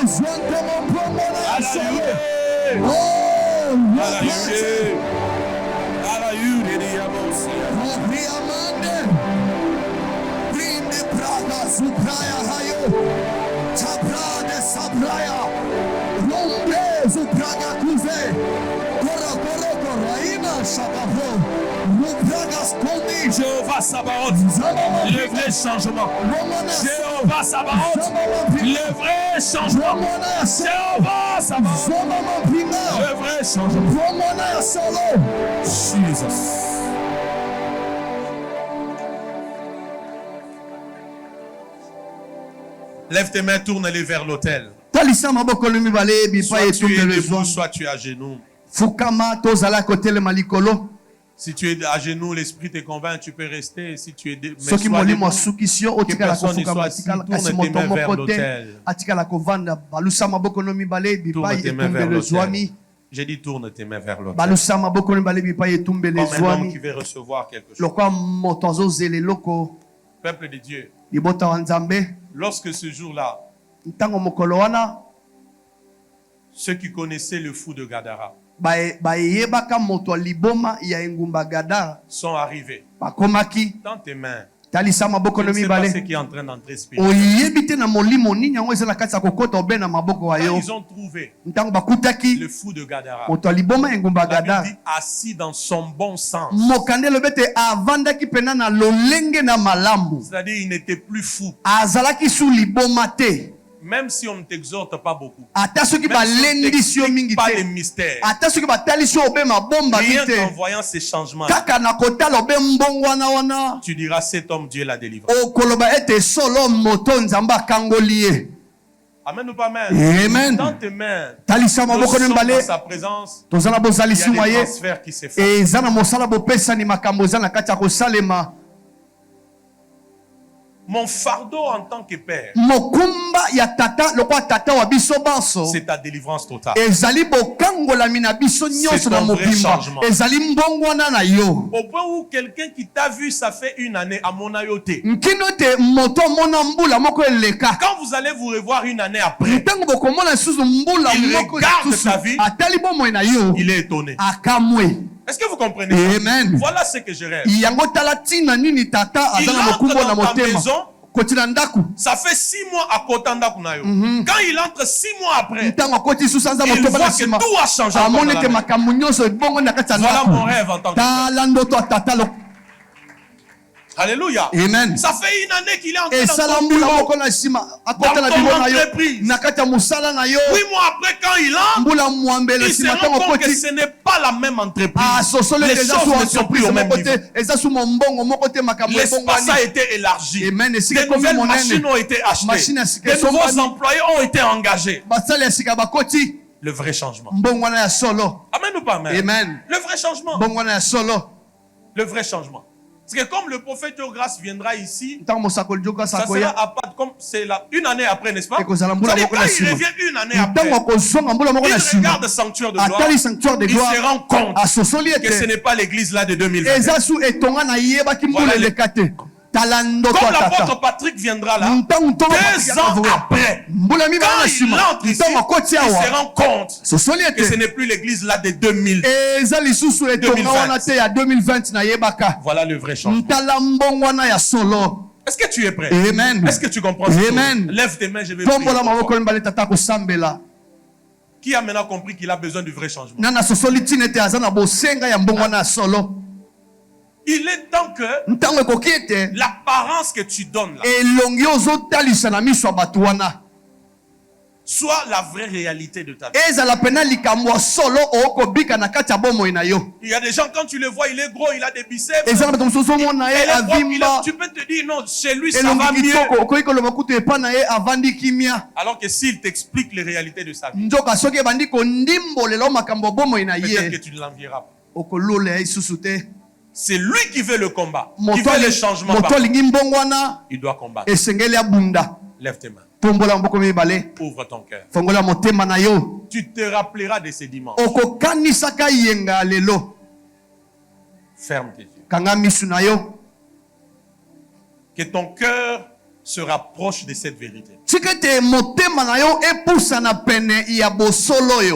Alléluia. Jéhovah Sabaoth, le vrai changement. Jéhovah Sabaoth, le vrai changement. Jéhovah Sabaoth, le vrai changement. Jesus. Lève tes mains, tourne-les vers l'autel. Talisa maboko le mibale bipa Soit tu es etumbele debout, zwa. soit tu es à genoux. Fukama tozala kote le malikolo. Si tu es à genoux, l'esprit te convainc, tu peux rester. Si tu es Soki molimo asukisio otikala kofukama atikala tourne tes asimoto mains vers moko te l'autel. atikala kovanda balusa maboko no mibale bipa Tourne tes mains vers etumbele zwami. l'autel. J'ai dit tourne tes mains vers l'autel. Balusa maboko no mibale bipa etumbele Comme un homme qui zwami. veut recevoir quelque chose. Lokwa moto azozela eloko Peuple de Dieu, libota wa Nzambe. lorsque ce jour-là, Ntango mokolo wana ceux qui connaissaient le fou de Gadara bayebaka moto liboma ya engumba Gadara sont arrivés bakomaki dans tes mains. talisa maboko Je no ne sais pas ce mibale. qui est en train d'entrer spirituellement. Oyebi te na molimo nini yango eza na kati ya kokota obe na maboko wa Quand yo. ils ont trouvé Ntango bakutaki le fou de Gadara, moto ya liboma ya engumba la Bible Gadara dit assis dans son bon sens. mokande lobi te avandaki pena na lolenge na malamu, C'est-à-dire il n'était plus fou. azalaki su liboma te. Même si on ne t'exhorte pas beaucoup. Ata soki Même si on balendisi yo t'explique mingi pas les te, mystères. ata soki batalisi yo obe mabomba Rien te, qu'en voyant ces changements, kaka na kotala obe mbongo wana tu diras cet homme Dieu l'a délivré. okoloba ete solo moto Nzambe akangoli ye. Amen ou pas amen? Amen. Dans tes mains, Talisa nous maboko no sommes mibale dans sa présence. tozala Il y bozalisi a mwa des ye transferts qui se font. eza na mosala bopesani makambo eza na kati ya kosalema. Mon fardeau en tant que père, Mokumba ya tata lokwa tata wa biso banso c'est ta délivrance totale. ezali bokangolami na biso nyonso na ton vrai mobimba, changement. ezali mbongwana na yo. Au point où quelqu'un qui t'a vu, ça fait une année à mon ayoté. Nkino te moto mona mbula moko eleka. Quand vous allez vous revoir une année après, Ntango bokomona susu mbula Il moko regarde susu ta vie. atali bomoi na yo il est étonné. akamwe. Est-ce que vous comprenez ça? Amen. Voilà ce que je rêve. Yango tala tina nini tata Il azana entre mokumbo na dans ta motema maison. kotina ndaku. Ça fait 6 mois à Kotanda Kunayo. Quand il entre 6 mois après, Ntango akoti susu anza il motema voit na que sima tout a changé. encore amoni dans te la maison. makambo nyonso ebongo na kati ya Voilà mon ndaku. rêve en tant que père. Tala ndoto ya tata lo. Alléluia. Amen. Ça fait une année qu'il est entré dans Esala ton mbula bureau. moko na sima akota na Dans ton biro na yo entreprise. na kati ya mosala na yo 8 mois après, quand il entre, mbula mwambele il se sima rend ntango compte que koti ce n'est pas la même entreprise. asosolo Les eza choses su ne sont plus entreprise au même moko niveau. te eza su mombongo moko te makambo L'espace a ebongwani. été élargi. Amen. Esika Des ekomi nouvelles monene. machines ont été Machine achetées. ya sika Des nouveaux esombani. employés ont été engagés. basali ya sika bakoti Le vrai changement. mbongwana ya solo. Amen ou pas amen? Amen. Le vrai changement. Mbongwana ya solo. Le vrai changement. Parce que comme le prophète Théograce viendra ici, ntango mosakoli joka ça sera sakoya à part, comme c'est là, une année après, n'est-ce pas? ekozala mbula C'est-à-dire, moko quand na il sima revient une année après, ntango akozonga mbula moko il na sima regarde sanctuaire de gloire, atali sanctuaire de il gloire se rend compte asosoli que ce ete n'est pas l'église là de 2020. eza su etonga na yebaki mbula Voilà eleka te. tala ndoto Comme ya tata l'apôtre Patrick viendra là, ntango ntongo 2 ans après, mbula mibale quand na il sima entre ici, ntango akoti il se awa rend compte sosoli que ce ete n'est plus l'église là de 2000. eza lisusu etonga 2020. wana te ya 2020 na yebaka Voilà le vrai changement. ntala mbongwana ya solo. Est-ce que tu es prêt? Amen. Est-ce que tu comprends ce Amen. que lève tes mains, je vais prier. tombola pour maboko toi. mibale tata kosambela Qui a maintenant compris qu'il a besoin du vrai changement? nana sosoli ntina ete aza na bosenga ya mbongwana ya solo. Il est temps que ntango ekoki ete l'apparence que tu donnes là elongi ozotalisa na miso ya bato wana soit la vraie réalité de ta vie. ezala pena likambo ya solo okobika na kati ya bomoi na yo. Il y a des gens, quand tu le vois, il est gros, il a des biceps. eza na bato mosusu omona Il ye est propre, avimba tu peux te dire, non, chez lui, ça va elongi mieux. kitoko okoki koloba kutu epa na ye avandi kimia Alors que s'il t'explique les réalités de sa vie, nzoka soki ebandi kondimbolela o makambo ya bomoi na peut-être que ye tu ne l'envieras pas. C'est lui qui veut le combat. Qui veut le changement. Il doit combattre. Lève tes mains. Ouvre ton cœur. Tu te rappelleras de ces dimanches. Ferme tes yeux. Que ton cœur se rapproche de cette vérité.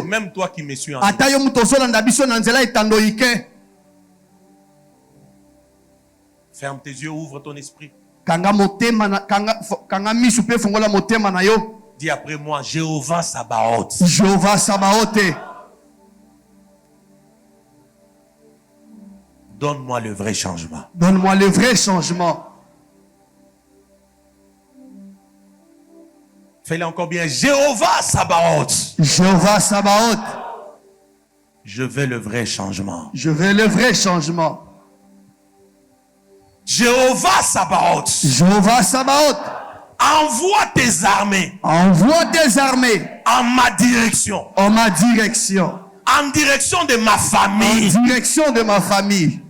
Même toi qui me suis en ferme tes yeux, ouvre ton esprit. Dis après moi, Jéhovah Sabaoth. Jéhovah Sabaoth. Donne-moi le vrai changement. Donne-moi le vrai changement. Fais-le encore bien. Jéhovah Sabaoth. Jéhovah Sabaoth. Je veux le vrai changement. Je veux le vrai changement. Jéhovah Sabaoth. Jéhovah Sabaoth. Envoie tes armées. Envoie tes armées. En ma direction. En ma direction. En direction de ma famille. En direction de ma famille.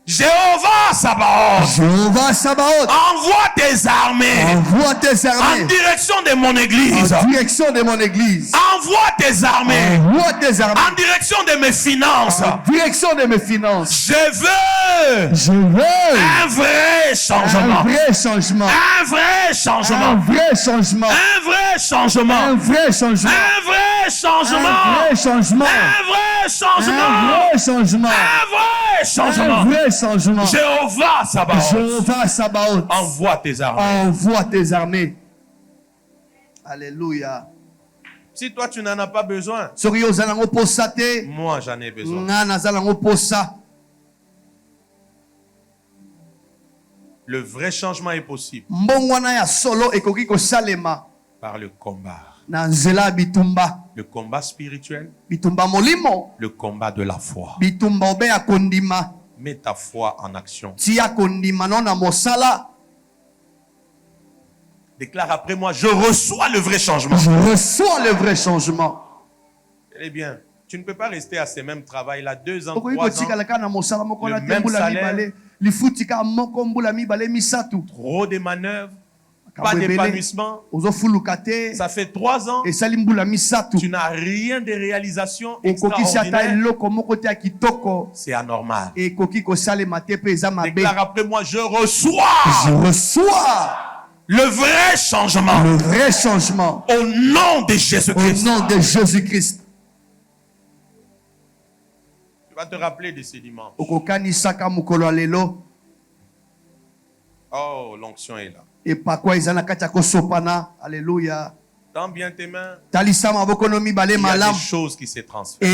Jéhovah Sabaoth. Jéhovah Sabaoth. Envoie tes armées. Envoie tes armées. En direction de mon église. En direction de mon église. Envoie tes armées. Envoie tes armées. En direction de mes finances. En direction de mes finances. Je veux un vrai changement. Un vrai changement. Un vrai changement. Un vrai changement. Un vrai changement. Un vrai changement. Un vrai changement. Un vrai changement. Un vrai changement. Un vrai changement. Un vrai changement. Un vrai changement. Jéhovah Sabaoth. Jéhovah Sabaoth. Envoie tes armées. Envoie tes armées. Alléluia. Si toi tu n'en as pas besoin, moi j'en ai besoin. Le vrai changement est possible par le combat. Le combat spirituel. Le combat de la foi. Mets ta foi en action. Déclare après moi, je reçois le vrai changement. Je reçois le vrai changement. Eh bien, tu ne peux pas rester à ce même travail là 2 ans, 3 ans. Le même salaire. Trop de manœuvres. Pas d'épanouissement. Ça fait 3 ans. Tu n'as rien de réalisation extraordinaire. C'est anormal. Déclare après moi, je reçois le vrai changement. Le vrai changement. Au nom de Jésus-Christ. Au nom de Jésus-Christ. Tu vas te rappeler de ces dimanches. Oh, l'onction est là. Alléluia. Tends bien tes mains. Il y a des choses qui se transfèrent.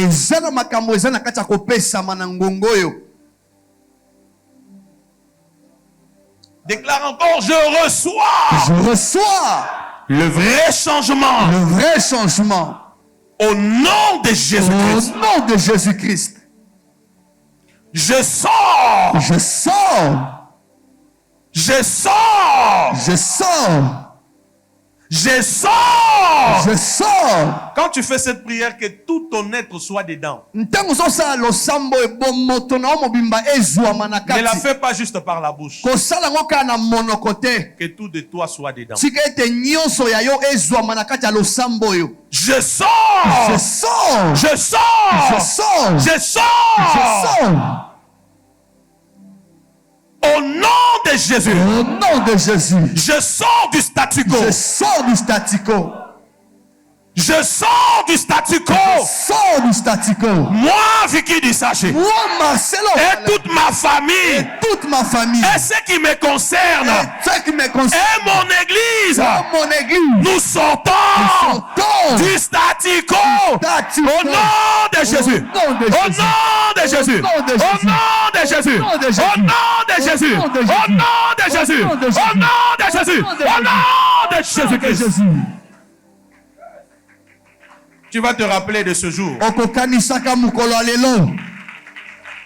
Déclare encore, je reçois le vrai changement. Le vrai changement. Au nom de Jésus-Christ. Au nom de Jésus-Christ. Je sors. Je sors. Je sors. Je sors. Je sors. Je sors. Quand tu fais cette prière, que tout ton être soit dedans. Ne la fais pas juste par la bouche. Que tout de toi soit dedans. Je sors. Je sors. Je sors. Je sors. Je sors. Je sors. Au nom de Jésus. Au nom de Jésus. Je sors du statu quo. Je sors du statu quo. Je sors du statu quo. Je sors du statu quo. Moi, Vicky Dissaché. Moi, Marcelo. Et toute ma famille. Et toute ma famille. Et ce qui me concerne. Et ce qui me concerne. Et mon église. Mon église. Nous sortons du statu quo. Au nom de Jésus. Au nom de Jésus. Au nom de Jésus. Au nom de Jésus. Au nom de Jésus. Au nom de Jésus. Au nom de Jésus. Au nom de Jésus-Christ. Tu vas te rappeler de ce jour.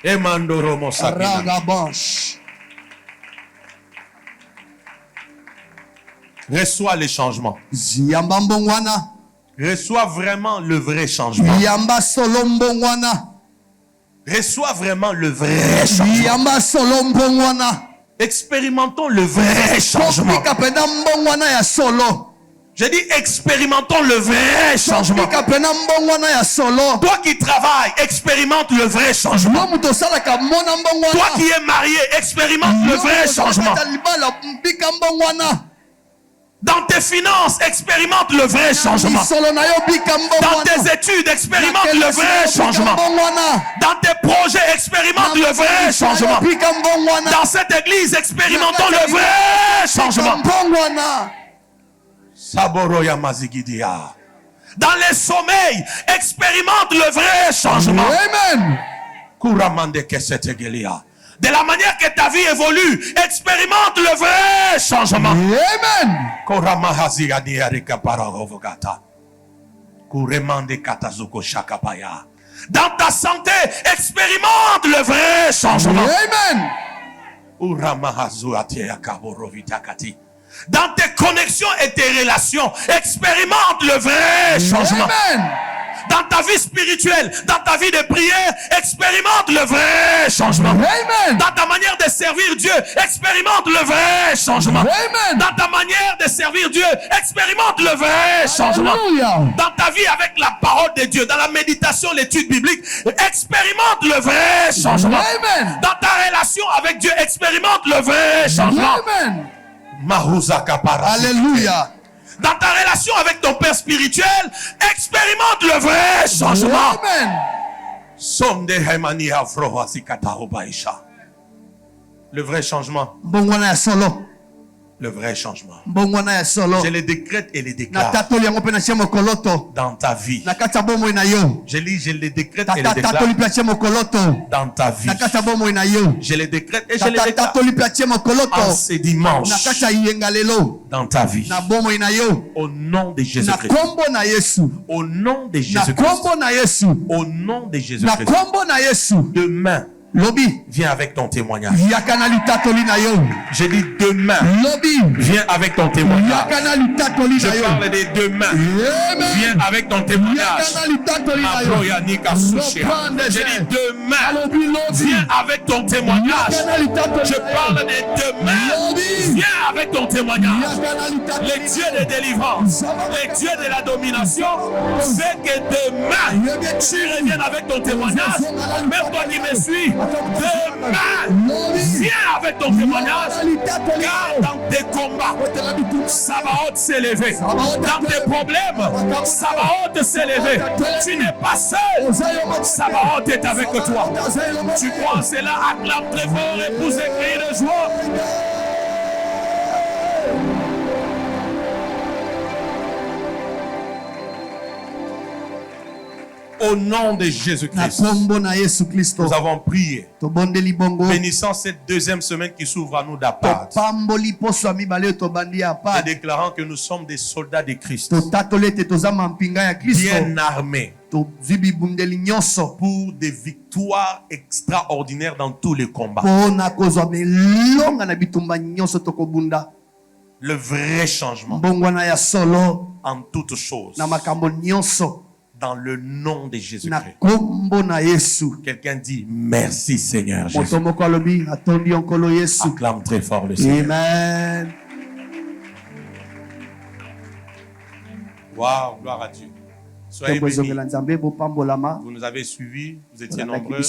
Et Mandoro Mosakina. Reçois les changements. Reçois vraiment le vrai changement. reçois vraiment le vrai changement. yamba solo mbongo wana. Expérimentons le vrai changement. Kopika pena mbongo wana ya solo. Je dis expérimentons le vrai changement. Kopika pena mbongo wana ya solo. Toi qui travailles, expérimente le vrai changement. Lomu tosalaka mona mbongo wana. Toi qui es marié, expérimente le vrai changement. Mbika mbongo wana. Dans tes finances, expérimente le vrai changement. Dans tes études, expérimente le vrai changement. Dans tes projets, expérimente le vrai changement. Dans cette église, expérimentons le vrai changement. Saboroya Mazigidia. Dans les sommeils, expérimente le vrai changement. Amen. Kuramande Kesetegelia. De la manière que ta vie évolue, expérimente le vrai changement. Amen. Dans ta santé, expérimente le vrai changement. Amen. Dans tes connexions et tes relations, expérimente le vrai changement. Amen. Dans ta vie spirituelle, dans ta vie de prière, expérimente le vrai changement. Amen. Dans ta manière de servir Dieu, expérimente le vrai changement. Amen. Dans ta manière de servir Dieu, expérimente le vrai changement. Alléluia. Dans ta vie avec la parole de Dieu, dans la méditation, l'étude biblique, expérimente le vrai changement. Amen. Dans ta relation avec Dieu, expérimente le vrai changement. Amen. Alléluia. Dans ta relation avec ton père spirituel, expérimente le vrai changement. Amen. Le vrai changement. Mbongwana ya solo. Le vrai changement. Mbongwana ya solo. Je les décrète et les déclare Natatoli yango pe na chemo koloto. dans ta vie. Nakata bomo ina yo. Je lis, je les décrète et les Natatoli déclare pe chemo koloto. dans ta vie. Nakata bomo ina yo. Je les décrète et je les déclare Natatoli pe chemo koloto. en ces dimanches Nakata yengalelo. dans ta vie. Na bomo ina yo. Au nom de Na Jésus-Christ. kombo na Yesu. Au nom de Na Jésus-Christ. kombo na Yesu. Au nom de Na Jésus-Christ. kombo na Yesu. Demain, Lobi. viens avec ton témoignage. Yakana litatoli na yo. Je dis demain, Lobi. viens avec ton témoignage. Yakana litatoli Je na yo. parle de demain. Amen. Viens avec ton témoignage. Yakana litatoli na yo. Je dis demain, viens avec ton témoignage. Je parle de demain. Viens avec ton témoignage. Les dieux de délivrance, les dieux de la domination, fait que demain, tu reviennes avec ton témoignage. Même toi qui me suis, demain, viens avec ton témoignage. Car dans tes combats, Sabaoth s'est levé. Dans tes problèmes, Sabaoth s'est levé. Tu n'es pas seul. Sabaoth est avec toi. Tu crois en cela, acclame très fort et pousse et crie de joie. Au nom de Jésus-Christ, nous avons prié. Bénissant cette deuxième semaine qui s'ouvre à nous d'appart. Et déclarant que nous sommes des soldats de Christ. Bien armés. Pour des victoires extraordinaires dans tous les combats. Le vrai changement. En toutes choses. Dans le nom de Jésus-Christ. Quelqu'un dit merci Seigneur Jésus. Acclame très fort le Seigneur. Amen. Wow, gloire à Dieu. Soyez bénis. Vous nous avez suivis, vous étiez nombreux.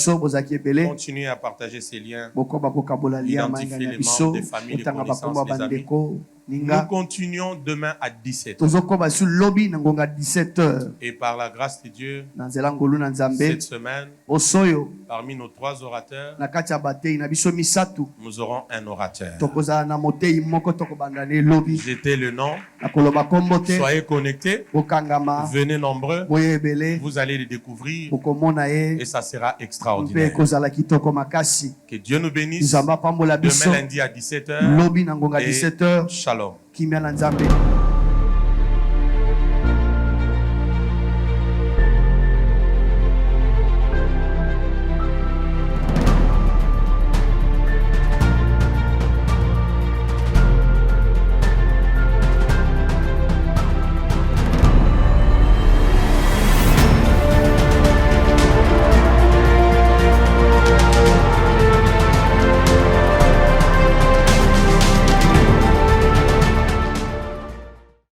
Continuez à partager ces liens. Identifiez les membres des familles, les connaissances, les amis. Nous continuons demain à 17h. Et par la grâce de Dieu, cette semaine, parmi nos 3 orateurs, nous aurons un orateur. Jetez le nom. Soyez connectés. Venez nombreux. Vous allez les découvrir. Et ça sera extraordinaire. Que Dieu nous bénisse. Demain lundi à 17h. Et Shalom.